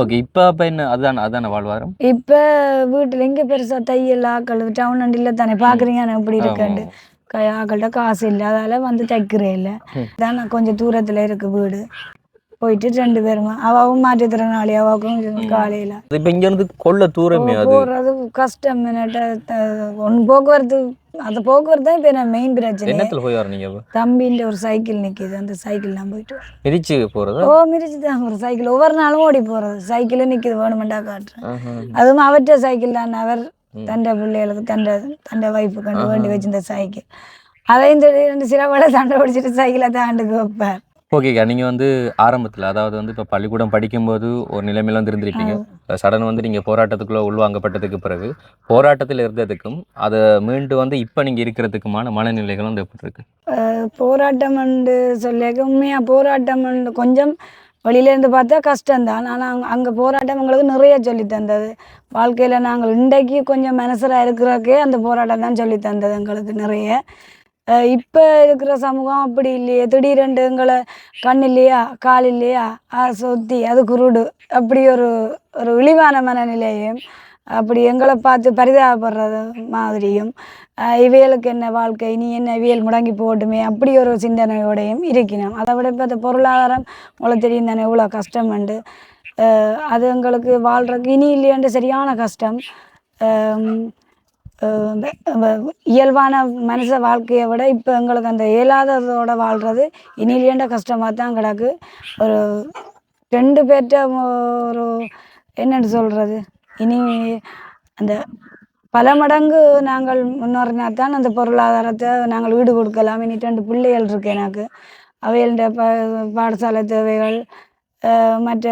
ஓகே. இப்போ அப்போ என்ன அதான வாழ்வாரம்? இப்போ வீட்டில் இங்கே பெருசாக தையல் ஆக்கள் டவுன் அண்டில் தானே பார்க்குறீங்க, நான் எப்படி இருக்கேன்ட்டு. ஆக்கள்கிட்ட காசு இல்லை, அதால் வந்து தைக்கிறேன் இல்லை தான். நான் கொஞ்சம் தூரத்தில் இருக்கு வீடு, போயிட்டு 2 பேரும் அவவும் மாற்றுத்திறனாளி, அவாவுக்கும் காலையில் இப்போ இங்கேருந்து கொள்ள தூரமே போகிறது கஷ்டம். போக்குவரத்து, அந்த போக்குவரத்து தான் இப்போ என்ன மெயின் பிரச்சனை. என்னத்தில் போய் வரீங்க? தம்பின்ற ஒரு சைக்கிள் நிற்கிது, அந்த சைக்கிள் நான் போயிட்டு மிதிச்சு போகிறது. மிதிச்சு தான் ஒரு சைக்கிள் ஒவ்வொரு நாளும் ஓடி போகிறது. சைக்கிளே நிற்கிது, வேணுமெண்டா காட்டுறேன். அதுவும் அவற்ற சைக்கிள் தான். அவர் தண்டை பிள்ளைகளுக்கு தண்டை வைப்பு கண்டு வேண்டி வச்சிருந்த சைக்கிள், அதையும் 2 சிறப்பாக சண்டை பிடிச்சிட்டு சைக்கிளை தாண்டுக்கு வைப்பார். ஓகேக்கா. நீங்கள் வந்து ஆரம்பத்தில், அதாவது வந்து இப்போ பள்ளிக்கூடம் படிக்கும்போது ஒரு நிலைமையில வந்து இருந்திருப்பீங்க. சடன் வந்து நீங்கள் போராட்டத்துக்குள்ளே உள்வாங்கப்பட்டதுக்கு பிறகு போராட்டத்தில் இருந்ததுக்கும் அதை மீண்டு வந்து இப்போ நீங்கள் இருக்கிறதுக்குமான மனநிலைகள் வந்து எப்படி இருக்கு? போராட்டம் சொல்லியிருக்க உண்மையாக போராட்டம் கொஞ்சம் வெளியிலேருந்து பார்த்தா கஷ்டம்தான். ஆனால் அங்கே போராட்டம் எங்களுக்கு நிறைய சொல்லி தந்தது. வாழ்க்கையில் நாங்கள் இன்றைக்கு கொஞ்சம் மனசராக இருக்கிறக்கே அந்த போராட்டம் தான் சொல்லி தந்தது எங்களுக்கு நிறைய. இப்போ இருக்கிற சமூகம் அப்படி இல்லையே, திடீரென்று எங்களை கண் இல்லையா கால் இல்லையா சொத்தி அது குருடு, அப்படி ஒரு இழிவான மனநிலையும், அப்படி எங்களை பார்த்து பரிதாபப்படுறது மாதிரியும், இவைகளுக்கு என்ன வாழ்க்கை, நீ என்ன இவியல் முடங்கி போட்டுமே, அப்படி ஒரு சிந்தனையோடையும் இருக்கணும். அதை விட இப்போ அந்த பொருளாதாரம் உங்களுக்கு தெரியும் தானே எவ்வளோ கஷ்டம்ண்டு. அது எங்களுக்கு வாழ்கிறதுக்கு இனி இல்லையன்ட்டு சரியான கஷ்டம். இயல்பான மனுஷ வாழ்க்கையை விட இப்போ எங்களுக்கு அந்த இயலாததோட வாழ்கிறது இனி இல்லையன்ற கஷ்டமாக தான் கிடக்கு. ஒரு 2 பேர்கிட்ட ஒரு என்னென்னு சொல்கிறது, இனி அந்த பல மடங்கு நாங்கள் முன்னேறினா தான் அந்த பொருளாதாரத்தை நாங்கள் வீடு கொடுக்கலாம். இனி 2 பிள்ளைகள் இருக்குது எனக்கு, அவைகள பாடசாலை தேவைகள், மற்ற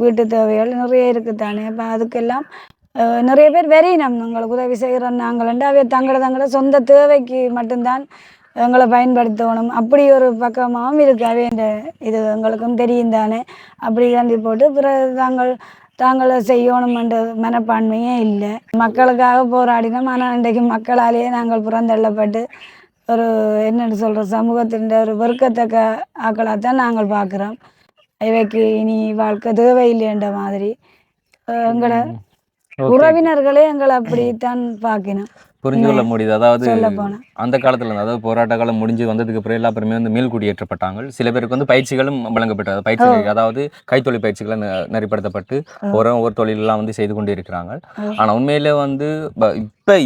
வீட்டு தேவைகள் நிறைய இருக்குது தானே. இப்போ அதுக்கெல்லாம் நிறைய பேர் வெறியினம் எங்களுக்கு உதவி செய்கிறோம் நாங்கள் அவை தங்களோட சொந்த தேவைக்கு மட்டும்தான் எங்களை பயன்படுத்தணும் அப்படி ஒரு பக்கமாகவும் இருக்கு அவைன்ற இது எங்களுக்கும் தெரியும் தானே அப்படி தாண்டி போட்டு பிறகு தாங்களை செய்யணுமென்ற மனப்பான்மையே இல்லை மக்களுக்காக போராடினோம் ஆனால் இன்றைக்கு மக்களாலேயே நாங்கள் புறந்தள்ளப்பட்டு ஒரு என்னென்னு சொல்கிற சமூகத்தின் ஒரு வெறுக்கத்தக்க ஆக்களாக தான் நாங்கள் பார்க்குறோம் இவைக்கு இனி வாழ்க்கை தேவையில்லைன்ற மாதிரி எங்களோட உறவினர்களே எங்களை அப்படித்தான் பார்க்கணும் புரிஞ்சு கொள்ள முடியுது. அதாவது அந்த காலத்துல இருந்து அதாவது போராட்ட காலம் முடிஞ்சு வந்ததுக்கு அப்புறம் எல்லா பேருமே வந்து மீள்குடியேற்றப்பட்டாங்க. சில பேருக்கு வந்து பயிற்சிகளும் வழங்கப்பட்டது. பயிற்சி அதாவது கைத்தொழில் பயிற்சிகளை நெறிப்படுத்தப்பட்டு ஒவ்வொரு தொழிலெல்லாம் வந்து செய்து கொண்டு இருக்கிறாங்க. ஆனா உண்மையிலே வந்து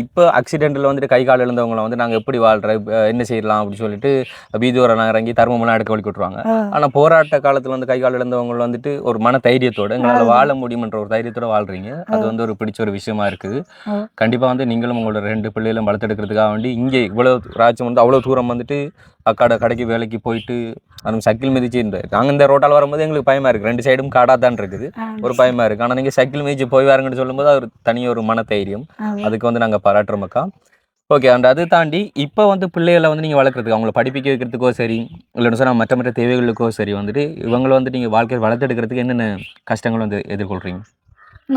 இப்போ ஆக்சிடென்ட்ல வந்துட்டு கை கால் இழந்தவங்களை வந்து நாங்கள் எப்படி வாழ்கிறோம் என்ன செய்யலாம் அப்படின்னு சொல்லிட்டு வீதியோரம் இறங்கி தர்மமெல்லாம் எடுக்க வழி விட்டுருவாங்க. ஆனால் போராட்ட காலத்தில் வந்து கை கால் இழந்தவங்க வந்துட்டு ஒரு மன தைரியத்தோடு எங்களால் வாழ முடியும்ன்ற ஒரு தைரியத்தோடு வாழ்றீங்க. அது வந்து ஒரு பிடிச்ச ஒரு விஷயமா இருக்குது. கண்டிப்பாக வந்து நீங்களும் உங்களோட 2 பிள்ளைகளும் வளர்த்தெடுக்கிறதுக்காக வேண்டி இங்கே இவ்வளோ ராஜ்யம் வந்து அவ்வளோ தூரம் வந்துட்டு கடைக்கு வேலைக்கு போயிட்டு அதுவும் சைக்கிள் மிதிச்சு நாங்கள் இந்த ரோட்டால் வரும்போது எங்களுக்கு பயமாக இருக்குது. 2 சைடும் காடாக தான் இருக்குது, ஒரு பயமாக இருக்குது. ஆனால் நீங்கள் சைக்கிள் மிதிச்சு போய் வாருங்கன்னு சொல்லும்போது அது தனியாக ஒரு மன தைரியம். அதுக்கு வந்து நாங்கள் பாராட்டுறோமக்கா. ஓகே. அண்ட் அது தாண்டி இப்போ வந்து பிள்ளைகளை வந்து நீங்கள் வளர்க்குறதுக்கு அவங்கள படிப்பிக்க வைக்கிறதுக்கோ சரி இல்லைன்னு சொன்னால் மற்ற தேவைகளுக்கோ சரி வந்துட்டு இவங்களை வந்து நீங்கள் வாழ்க்கையை வளர்த்தெடுக்கிறதுக்கு என்னென்ன கஷ்டங்கள் வந்து எதிர்கொள்கிறீங்க?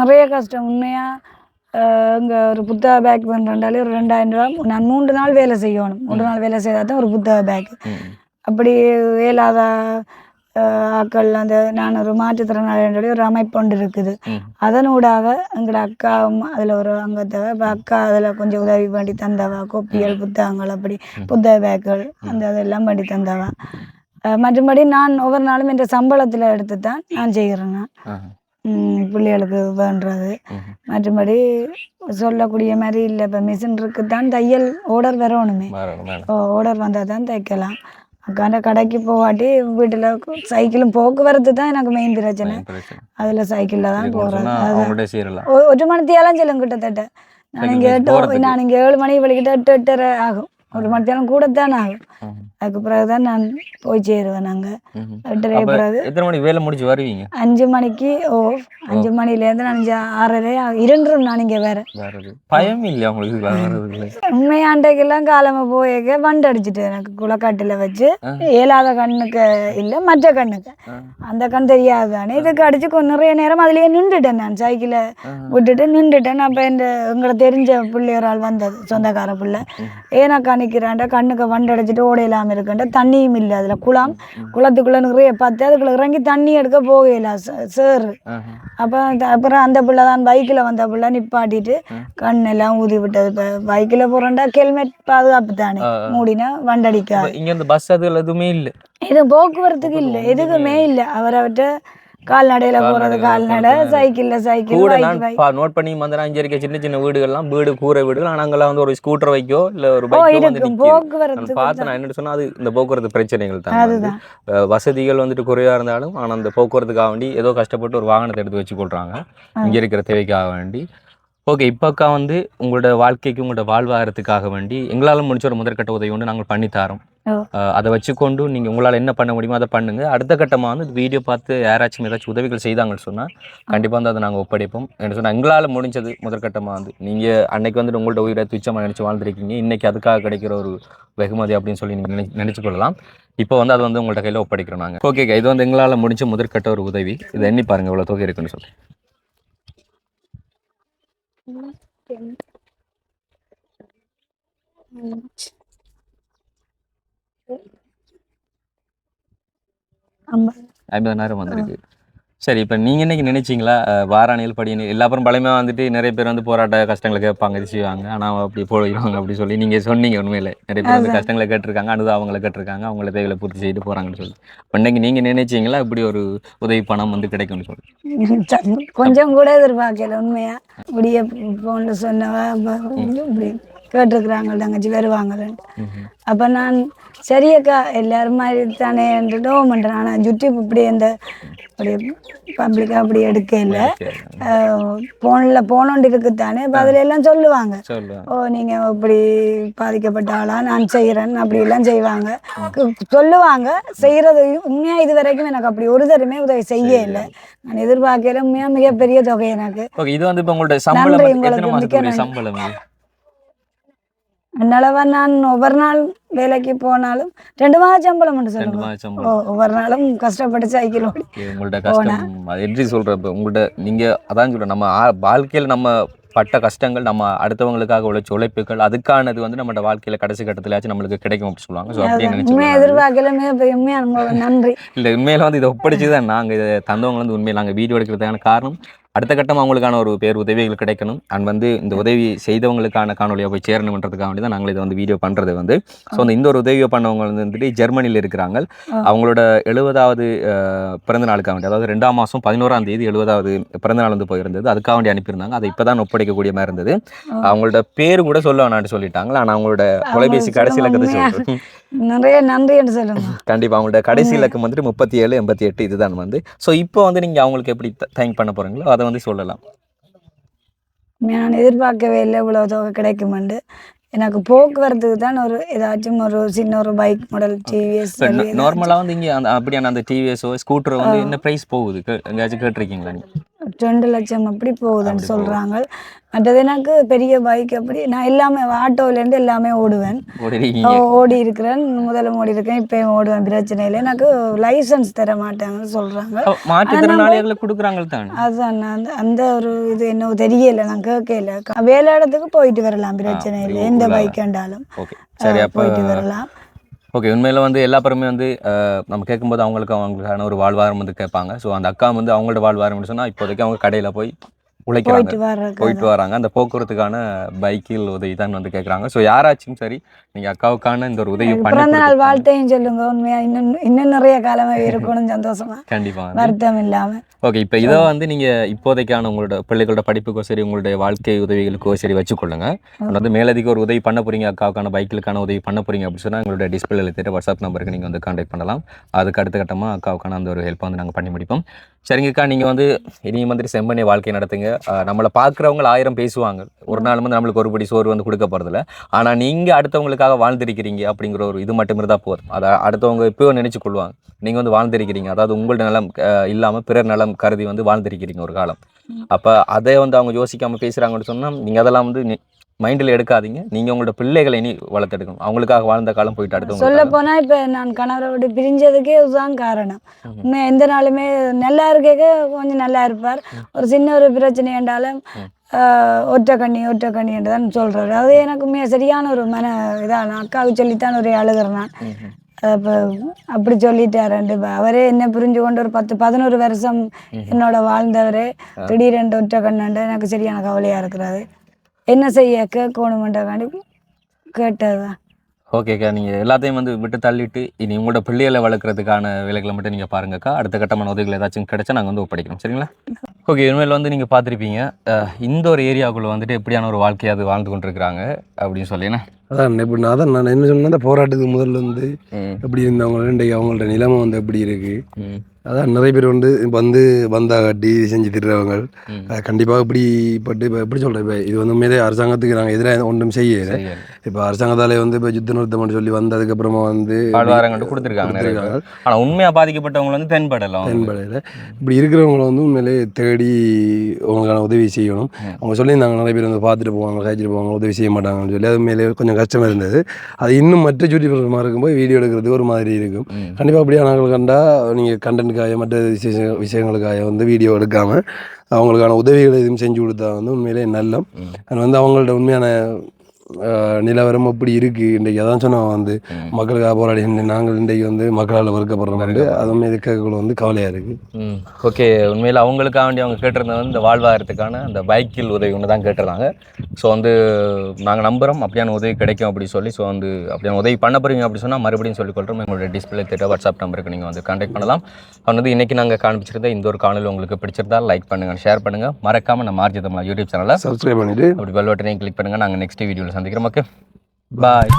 நிறைய கஷ்டம் உண்மையாக. இங்கே ஒரு புத்தக பேக் பண்ணுறாண்டாலே ஒரு 2000 ரூபா. நான் 3 நாள் வேலை செய்யணும். 3 நாள் வேலை செய்தால் தான் ஒரு புத்தக பேக். அப்படி இயலாத ஆக்கள் அந்த நான் ஒரு மாற்றுத்திறனாளி ஒரு அமைப்பு ஒன்று இருக்குது. அதனூடாக எங்களோட அக்காவும் அதில் ஒரு அங்கத்தவ. இப்போ அக்கா அதில் கொஞ்சம் உதவி பண்ணி தந்தவா. கோப்பிகள் புத்தகங்கள் அப்படி புத்தக பேக்குகள் அதெல்லாம் பண்ணி தந்தவா. மற்றபடி நான் ஒவ்வொரு நாளும் என்ற சம்பளத்தில் எடுத்து தான் நான் செய்கிறேன். பிள்ளைகளுக்கு வேண்டுறது மற்றபடி சொல்லக்கூடிய மாதிரி இல்லை. இப்போ மிஷின் இருக்குதான் தையல் ஆர்டர் வரணுமே. ஆர்டர் வந்தால் தான் தைக்கலாம். அக்காண்ட கடைக்கு போகாட்டி வீட்டில் சைக்கிளும் போக்குவரத்து தான் எனக்கு மெயின் பிரச்சனை. அதில் சைக்கிளில் தான் போகிறது. அது 1 மணித்தியாலும் செல்லும் கிட்டத்தட்ட. நான் இங்கே 7 மணி வலிக்கிட்ட 8:30 ஆகும். 1 மணித்தியாலும் கூடத்தான் ஆகும். அதுக்கு பிறகுதான் நான் போய் சேருவேன். நாங்கள் 8:30 பிறகு எத்தனை மணிக்கு வேலை முடிச்சு வருவீங்க? 5 மணிக்கு 5 மணிலேருந்து நான் 6:30 இருந்துரும். நான் இங்கே வேற பயம் இல்லையா உங்களுக்கு? உண்மையாண்டைக்கெல்லாம் காலமாக போயிருக்க வண்டு அடிச்சுட்டு எனக்கு குளக்காட்டில் வச்சு இயலாத கண்ணுக்கு இல்லை மற்ற கண்ணுக்கு அந்த கண் தெரியாது தானே. இதுக்கு அடிச்சு நிறைய நேரம் அதுலேயே நின்றுட்டேன். நான் சைக்கிளை விட்டுட்டு நின்றுட்டேன். அப்போ எங்களை தெரிஞ்ச பிள்ளை ஒரு ஆள் வந்தது, சொந்தக்கார பிள்ளை. ஏன்னாக்கா நிற்கிறான்டா கண்ணுக்கு வண்டு அடிச்சுட்டு ஓடையிலாமல் இருக்குன்ற தண்ணியும் இல்லை. அதில் குளத்துக்குள்ளே நிறைய பார்த்து அதுக்குள்ள இறங்கி தண்ணி எடுக்க போகல சேரு. அப்புறம் அந்த பிள்ளை தான் பைக்கில் வந்த பிள்ளை நிப்பாட்டிட்டு கண்ணெல்லாம் ஊதி விட்டது. இப்போ பைக்கில் போகிறோண்டா ஹெல்மெட் பாதுகாப்பு தானே, மூடினா வண்டடிக்காது. இங்கே இந்த பஸ் அது எதுவுமே இல்லை, எதுவும் போக்குவரத்துக்கு இல்லை, எதுக்குமே இல்லை. அவர்கிட்ட கால்நடையில போறது கால்நடை, சைக்கிள் நோட் பண்ணி வந்தா இங்க இருக்க சின்ன சின்ன வீடுகள்லாம் வீடு கூரை வீடுகள். ஆனா அங்கெல்லாம் வந்து ஒரு ஸ்கூட்டர் வைக்கோ இல்ல ஒரு பைக்கோ வந்து போக்குவரத்து பார்த்து நான் என்ன சொன்னா அது இந்த போக்குவரத்து பிரச்சனைகள் தான். வசதிகள் வந்துட்டு குறைவா இருந்தாலும் ஆனா அந்த போக்குவரத்துக்காக வேண்டி ஏதோ கஷ்டப்பட்டு ஒரு வாகனத்தை எடுத்து வச்சு கொள்றாங்க இங்க இருக்கிற தேவைக்காக வேண்டி. ஓகே, இப்போக்கா வந்து உங்களோட வாழ்க்கைக்கு உங்களோட வாழ்வாதாரத்துக்காக வேண்டி எங்களால் முடிச்ச ஒரு முதற்கட்ட உதவி ஒன்று நாங்கள் பண்ணித்தாரோம். அதை வச்சுக்கொண்டு நீங்கள் உங்களால் என்ன பண்ண முடியுமோ அதை பண்ணுங்க. அடுத்த கட்டமாக வந்து வீடியோ பார்த்து யாராச்சும் ஏதாச்சும் உதவிகள் செய்தாங்கன்னு சொன்னால் கண்டிப்பாக வந்து அதை நாங்கள் ஒப்படைப்போம். என்ன சொன்னால் எங்களால் முடிஞ்சது முதற்கட்டமாக வந்து நீங்கள் அன்னைக்கு வந்துட்டு உங்கள்ட்ட உயிரை துச்சமாக நினச்சி வாழ்ந்துருக்கீங்க, இன்றைக்கி அதுக்காக கிடைக்கிற ஒரு வெகுமதி அப்படின்னு சொல்லி நீங்கள் நினச்சி கொள்ளலாம். இப்போ வந்து அது வந்து உங்கள்கிட்ட கையில் ஒப்படைக்கிறோம் நாங்கள். ஓகேக்கா, இது வந்து எங்களால் முடிஞ்ச முதற்கட்ட ஒரு உதவி. இதை எண்ணி பாருங்கள் இவ்வளோ தொகை இருக்குன்னு சொல்லி. $50,000 வந்திருக்கு. சரி, இப்போ நீங்கள் இன்னைக்கு நினைச்சிங்களா வாராணிகள் படின்னு எல்லா அப்புறம் பழமையாக வந்துட்டு நிறைய பேர் வந்து போராட்ட கஷ்டங்களை கேட்பாங்க, இது செய்வாங்க, ஆனால் அப்படி போயிடுவாங்க அப்படி சொல்லி நீங்கள் சொன்னீங்க. உண்மையில நிறைய பேர் வந்து கஷ்டங்களை கேட்டிருக்காங்க, அனுதாபங்களை கேட்டிருக்காங்க, அவங்கள தேவைகளை பூர்த்தி செய்து போகிறாங்கன்னு சொல்லி. இப்போ இன்னைக்கு நீங்கள் நினைச்சிங்களா இப்படி ஒரு உதவி பணம் வந்து கிடைக்கும்னு சொல்லி? கொஞ்சம் கூட எதிர்பார்க்கல உண்மையா. இப்படியே போன்னு சொன்னவா கேட்டிருக்கிறாங்க தங்கச்சி வருவாங்கன்னு. அப்போ நான் சரியக்கா எல்லாரும் மாதிரி தானே டோம் பண்ணுறேன். ஆனால் யூடியூப் இப்படி அந்த அப்படி பப்ளிக்காக அப்படி எடுக்க இல்லை, ஃபோனில் போனோண்டு இருக்குத்தானே. இப்போ அதில் எல்லாம் சொல்லுவாங்க, ஓ நீங்கள் இப்படி பாதிக்கப்பட்ட ஆளா நான் செய்கிறேன் அப்படிலாம் செய்வாங்க, சொல்லுவாங்க. செய்கிறது உண்மையாக இது வரைக்கும் எனக்கு அப்படி ஒரு தரமே உதவி செய்ய இல்லை. நான் எதிர்பார்க்கல உண்மையாக மிகப்பெரிய தொகை எனக்கு. இது வந்து இப்போ உங்களோட நன்றி உங்களுக்கு. அதனால நான் ஒவ்வொரு நாள் வேலைக்கு போனாலும் 2 மாத சம்பளம் மட்டும் சொல்லுங்க. ஒவ்வொரு நாளும் கஷ்டப்பட்டு சைக்கிள் ஓடி உங்கள்ட்ட கஷ்டம் எப்படி சொல்கிறப்ப உங்கள்ட்ட நீங்கள் அதான் சொல்கிறேன், நம்ம வாழ்க்கையில் நம்ம பட்ட கஷ்டங்கள், நம்ம அடுத்தவங்களுக்காக உழைப்புகள், அதுக்கானது வந்து நம்ம வாழ்க்கையில கடைசி கட்டத்திலாச்சும் நம்மளுக்கு கிடைக்கும் அப்படின்னு சொல்லுவாங்க. ஸோ அப்படியே நினைச்சு எதிர்பார்க்கல நன்றி. இல்லை உண்மையில வந்து இதை ஒப்படைச்சு தான் நாங்கள் இதை தந்தவங்க வந்து உண்மையில் நாங்கள் வீடியோ எடுக்கிறதுக்கான காரணம் அடுத்த கட்டம் அவங்களுக்கான ஒரு பேர் உதவிகள் கிடைக்கணும் அண்ட் வந்து இந்த உதவி செய்தவங்களுக்கான காணொலியை போய் சேரணுன்றதுக்காக வேண்டி தான் நாங்கள் இதை வந்து வீடியோ பண்ணுறது வந்து. ஸோ இந்த ஒரு உதவியை பண்ணவங்க வந்துட்டு ஜெர்மனியில் இருக்கிறாங்க. அவங்களோட 70வது பிறந்த நாளுக்காக வேண்டி, அதாவது 2ஆம் மாதம் 11ஆம் தேதி 70வது பிறந்த நாள் வந்து போயிருந்தது. அதுக்காக வேண்டி அனுப்பியிருந்தாங்க. அதை இப்போ தான் ஒப்படைக்கக்கூடிய மாதிரி இருந்தது. அவங்களோட பேர் கூட சொல்ல வேணான்னு சொல்லிட்டாங்க. ஆனால் அவங்களோட தொலைபேசி கடைசி இலக்கத்தை சொல்கிறேன். நிறைய நன்றி என்று சொல்லுங்க. கண்டிப்பாக அவங்களோட கடைசி இலக்கம் வந்துட்டு 3788 இதுதான் வந்து. ஸோ இப்போ வந்து நீங்கள் அவங்களுக்கு எப்படி தேங்க் பண்ண போகிறீங்களோ அதை வந்து சொல்லலாம். நான் எதிர்பார்க்கவே இல்லை இவ்வளோ தொகை கிடைக்குமெண்டு. எனக்கு போக்குவரத்துக்கு தான் ஒரு ஏதாச்சும் ஒரு சின்ன ஒரு பைக் மாடல் டிவிஎஸ். நார்மலாக வந்து இங்கே அந்த அப்படியான அந்த டிவிஎஸோ ஸ்கூட்டரோ வந்து என்ன ப்ரைஸ் போகுது எங்கேயாச்சும் கேட்டிருக்கீங்களா நீங்கள்? 2 லட்சம் அப்படி போகுதுன்னு சொல்கிறாங்க. மற்றது எனக்கு பெரிய பைக் அப்படி நான் எல்லாமே ஆட்டோவிலேருந்து எல்லாமே ஓடுவேன், ஓடி இருக்கிறேன். முதல்ல ஓடி இருக்கேன், இப்போயும் ஓடுவேன், பிரச்சனை இல்லை. எனக்கு லைசன்ஸ் தர மாட்டாங்கன்னு சொல்கிறாங்க. அதுதான் அந்த ஒரு இது என்ன தெரியலை, நான் கேட்கல. வேலை இடத்துக்கு போயிட்டு வரலாம், பிரச்சனை இல்லை. எந்த பைக் வேண்டாலும் போயிட்டு வரலாம். ஓகே, உண்மையில் வந்து எல்லா பேருமே வந்து நம்ம கேட்கும்போது அவங்களுக்கான ஒரு வாழ்வாதாரம் வந்து கேட்பாங்க. ஸோ அந்த அக்கா வந்து அவங்களோட வாழ்வாதாரம்னு சொன்னால் இப்போதைக்கு அவங்க கடையில் போய் போயிட்டு வராங்க. அந்த போக்குவரத்துக்கான பைக்கில் உதவி தான் வந்து கேட்குறாங்க. ஸோ யாராச்சும் சரி நீங்கள் அக்காவுக்கான இந்த ஒரு உதவி பிறந்த நாள் வாழ்த்தையும் சொல்லுங்க. உண்மையாக இன்னும் நிறைய காலமாக இருக்கணும், சந்தோஷமா, கண்டிப்பாக வருத்தம் இல்லாமல். ஓகே, இப்போ இதை வந்து நீங்கள் இப்போதைக்கான உங்களோட பிள்ளைகளோட படிப்புக்கோ சரி உங்களுடைய வாழ்க்கை உதவிகளுக்கோ சரி வச்சுக்கொள்ளுங்க. வந்து மேலதிக ஒரு உதவி பண்ண போகிறீங்க, அக்காவுக்கான பைக்கிலுக்கான உதவி பண்ண போகிறீங்க அப்படின்னு சொன்னால் எங்களோட டிஸ்பிளேல எடுத்துகிட்டு வாட்ஸ்அப் நம்பருக்கு நீங்கள் வந்து கான்டாக்ட் பண்ணலாம். அதுக்கு அடுத்த கட்டமாக அக்காவுக்கான அந்த ஒரு ஹெல்ப்பை வந்து நாங்கள் பண்ணி முடிப்போம். சரிங்கக்கா, நீங்கள் வந்து இனியும் வந்துட்டு செம்மனிய வாழ்க்கை நடத்துங்க. நம்மளை பார்க்குறவங்க 1000 பேசுவாங்க, ஒரு நாள் வந்து நம்மளுக்கு ஒரு படி சோறு வந்து கொடுக்க போகிறதில்ல. ஆனால் நீங்கள் அடுத்தவங்களுக்காக வாழ்ந்திருக்கிறீங்க அப்படிங்கிற ஒரு இது மட்டும் இருந்தால் போதும். அதை அடுத்தவங்க இப்போயும் நினச்சி கொள்வாங்க, நீங்கள் வந்து வாழ்ந்திருக்கிறீங்க, அதாவது உங்களோட நலம் இல்லாமல் பிறர் நலம் கருதி வந்து வாழ்ந்திருக்கிறீங்க ஒரு காலம். அப்போ அதை வந்து அவங்க யோசிக்காமல் பேசுகிறாங்கன்னு சொன்னால் நீங்கள் அதெல்லாம் வந்து மைண்டில் எடுக்காதீங்க. நீங்கள் உங்களோட பிள்ளைகளை இனி வளர்த்தெடுக்கணும். அவங்களுக்காக வாழ்ந்த காலம் போயிட்டு அடுத்து சொல்ல போனால் இப்போ நான் கணவரை விட்டு பிரிஞ்சதுக்கே இதுதான் காரணம். எந்த நாளுமே நல்லா இருக்க கொஞ்சம் நல்லா இருப்பார், ஒரு சின்ன ஒரு பிரச்சனை என்றாலும் ஒற்றை கண்ணி என்று தான் சொல்கிறார். அது எனக்குமே சரியான ஒரு மன இதாக. நான் அக்காவுக்கு சொல்லித்தான் ஒரு அழுகிறேன் நான். இப்போ அப்படி சொல்லிட்டாரு. அவரே என்ன புரிஞ்சு கொண்டு ஒரு 10-11 வருஷம் என்னோட வாழ்ந்தவரே திடீரென்று ஒற்றை கண்ணாண்டு எனக்கு சரியான கவலையாக இருக்கிறது. என்ன செய்ய கேட்கணுமென்றக்காண்டி கேட்டதுதான். ஓகேக்கா, நீங்கள் எல்லாத்தையும் வந்து விட்டு தள்ளிட்டு இனி உங்களோட பிள்ளைகளை வளர்க்குறதுக்கான வேலைகளை மட்டும் நீங்கள் பாருங்கக்கா. அடுத்த கட்டமான உதவிகள் ஏதாச்சும் கிடைச்சா நாங்கள் வந்து ஒப்படைக்கிறோம். சரிங்களா? ஓகே, இனிமேல் வந்து நீங்கள் பார்த்துருப்பீங்க இந்த ஒரு ஏரியாவுக்குள்ளே வந்துட்டு எப்படியான ஒரு வாழ்க்கையை அது வாழ்ந்து கொண்டிருக்கிறாங்க அப்படின்னு சொல்லினா. அதான் இப்போ நான் என்ன சொன்னேன், அந்த போராட்டத்துக்கு முதல்ல வந்து எப்படி இருந்தவங்க இன்றைக்கு அவங்களோட நிலைமை வந்து எப்படி இருக்குது. அதான் நிறைய பேர் வந்து வந்தா காட்டி செஞ்சு திடுறவங்க கண்டிப்பாக இப்படிப்பட்டு இப்போ எப்படி சொல்கிறேன், இப்போ இது வந்து உண்மையிலே அரசாங்கத்துக்கு நாங்கள் எதிராக ஒன்றும் செய்யலை. இப்போ அரசாங்கத்தாலே வந்து இப்போ யுத்த நிறுத்தம்னு சொல்லி வந்ததுக்கப்புறமா வந்து கொடுத்துருக்காங்க. ஆனால் உண்மையாக பாதிக்கப்பட்டவங்க வந்து தென்படலை. இப்படி இருக்கிறவங்கள வந்து உண்மையிலே தேடி அவங்களுக்கான உதவி செய்யணும். அவங்க சொல்லியிருந்தாங்க நிறைய பேர் வந்து பார்த்துட்டு போவாங்க, காய்ச்சிட்டு போவாங்க, உதவி செய்ய மாட்டாங்கன்னு சொல்லி. அது உண்மையிலே கொஞ்சம் கஷ்டமாக இருந்தது. அது இன்னும் மற்ற யூடியூபர்மாக இருக்கும்போது வீடியோ எடுக்கிறதுக்கு ஒரு மாதிரி இருக்கும். கண்டிப்பாக அப்படியே நாங்கள் கண்டால் நீங்கள் கண்டென்ட்டுக்காக மற்ற விஷயங்களுக்காக வந்து வீடியோ எடுக்காமல் அவங்களுக்கான உதவிகளை எதுவும் செஞ்சு கொடுத்தா வந்து உண்மையிலே நல்ல. அது வந்து அவங்கள்ட்ட உண்மையான நிலவரம் அப்படி இருக்குது. இன்றைக்கி அதான் சொன்னால் வந்து மக்களுக்காக போராடி நாங்கள் இன்றைக்கு வந்து மக்களால் வறுக்கப்படுறோம். அதுவுமே இதுக்குள்ள வந்து கவலையாக இருக்குது. ஓகே, உண்மையில் அவங்களுக்காக வேண்டி அவங்க கேட்டிருந்தது வந்து இந்த வாழ்வாதாரத்துக்கான அந்த பைக்கில் உதவி ஒன்று தான் கேட்டிருந்தாங்க. ஸோ வந்து நாங்கள் நம்புகிறோம் அப்படியான உதவி கிடைக்கும் அப்படி சொல்லி. ஸோ வந்து அப்படியான உதவி பண்ண போகிறீங்க அப்படி சொன்னால் மறுபடியும் சொல்லிக்கொள்கிறோம். எங்களோட டிஸ்பிளே திட்ட வாட்ஸ்அப் நம்பருக்கு நீங்கள் வந்து கான்டாக்ட் பண்ணலாம். அவன் வந்து இன்றைக்கி நாங்கள் காண்பிச்சிருந்த இந்த ஒரு காணொலி உங்களுக்கு பிடிச்சிருந்தா லைக் பண்ணுங்கள், ஷேர் பண்ணுங்கள். மறக்காமல் நம்ம ஆர்ஜி தமிழ் யூடியூப் சேனலை சப்ஸ்கிரைப் பண்ணிவிட்டு அப்படி பெல் பட்டனையும் கிளிக் பண்ணுங்கள். நாங்கள் நெக்ஸ்ட் வீடியோவில் சந்திக்கிறோம். Okay bye.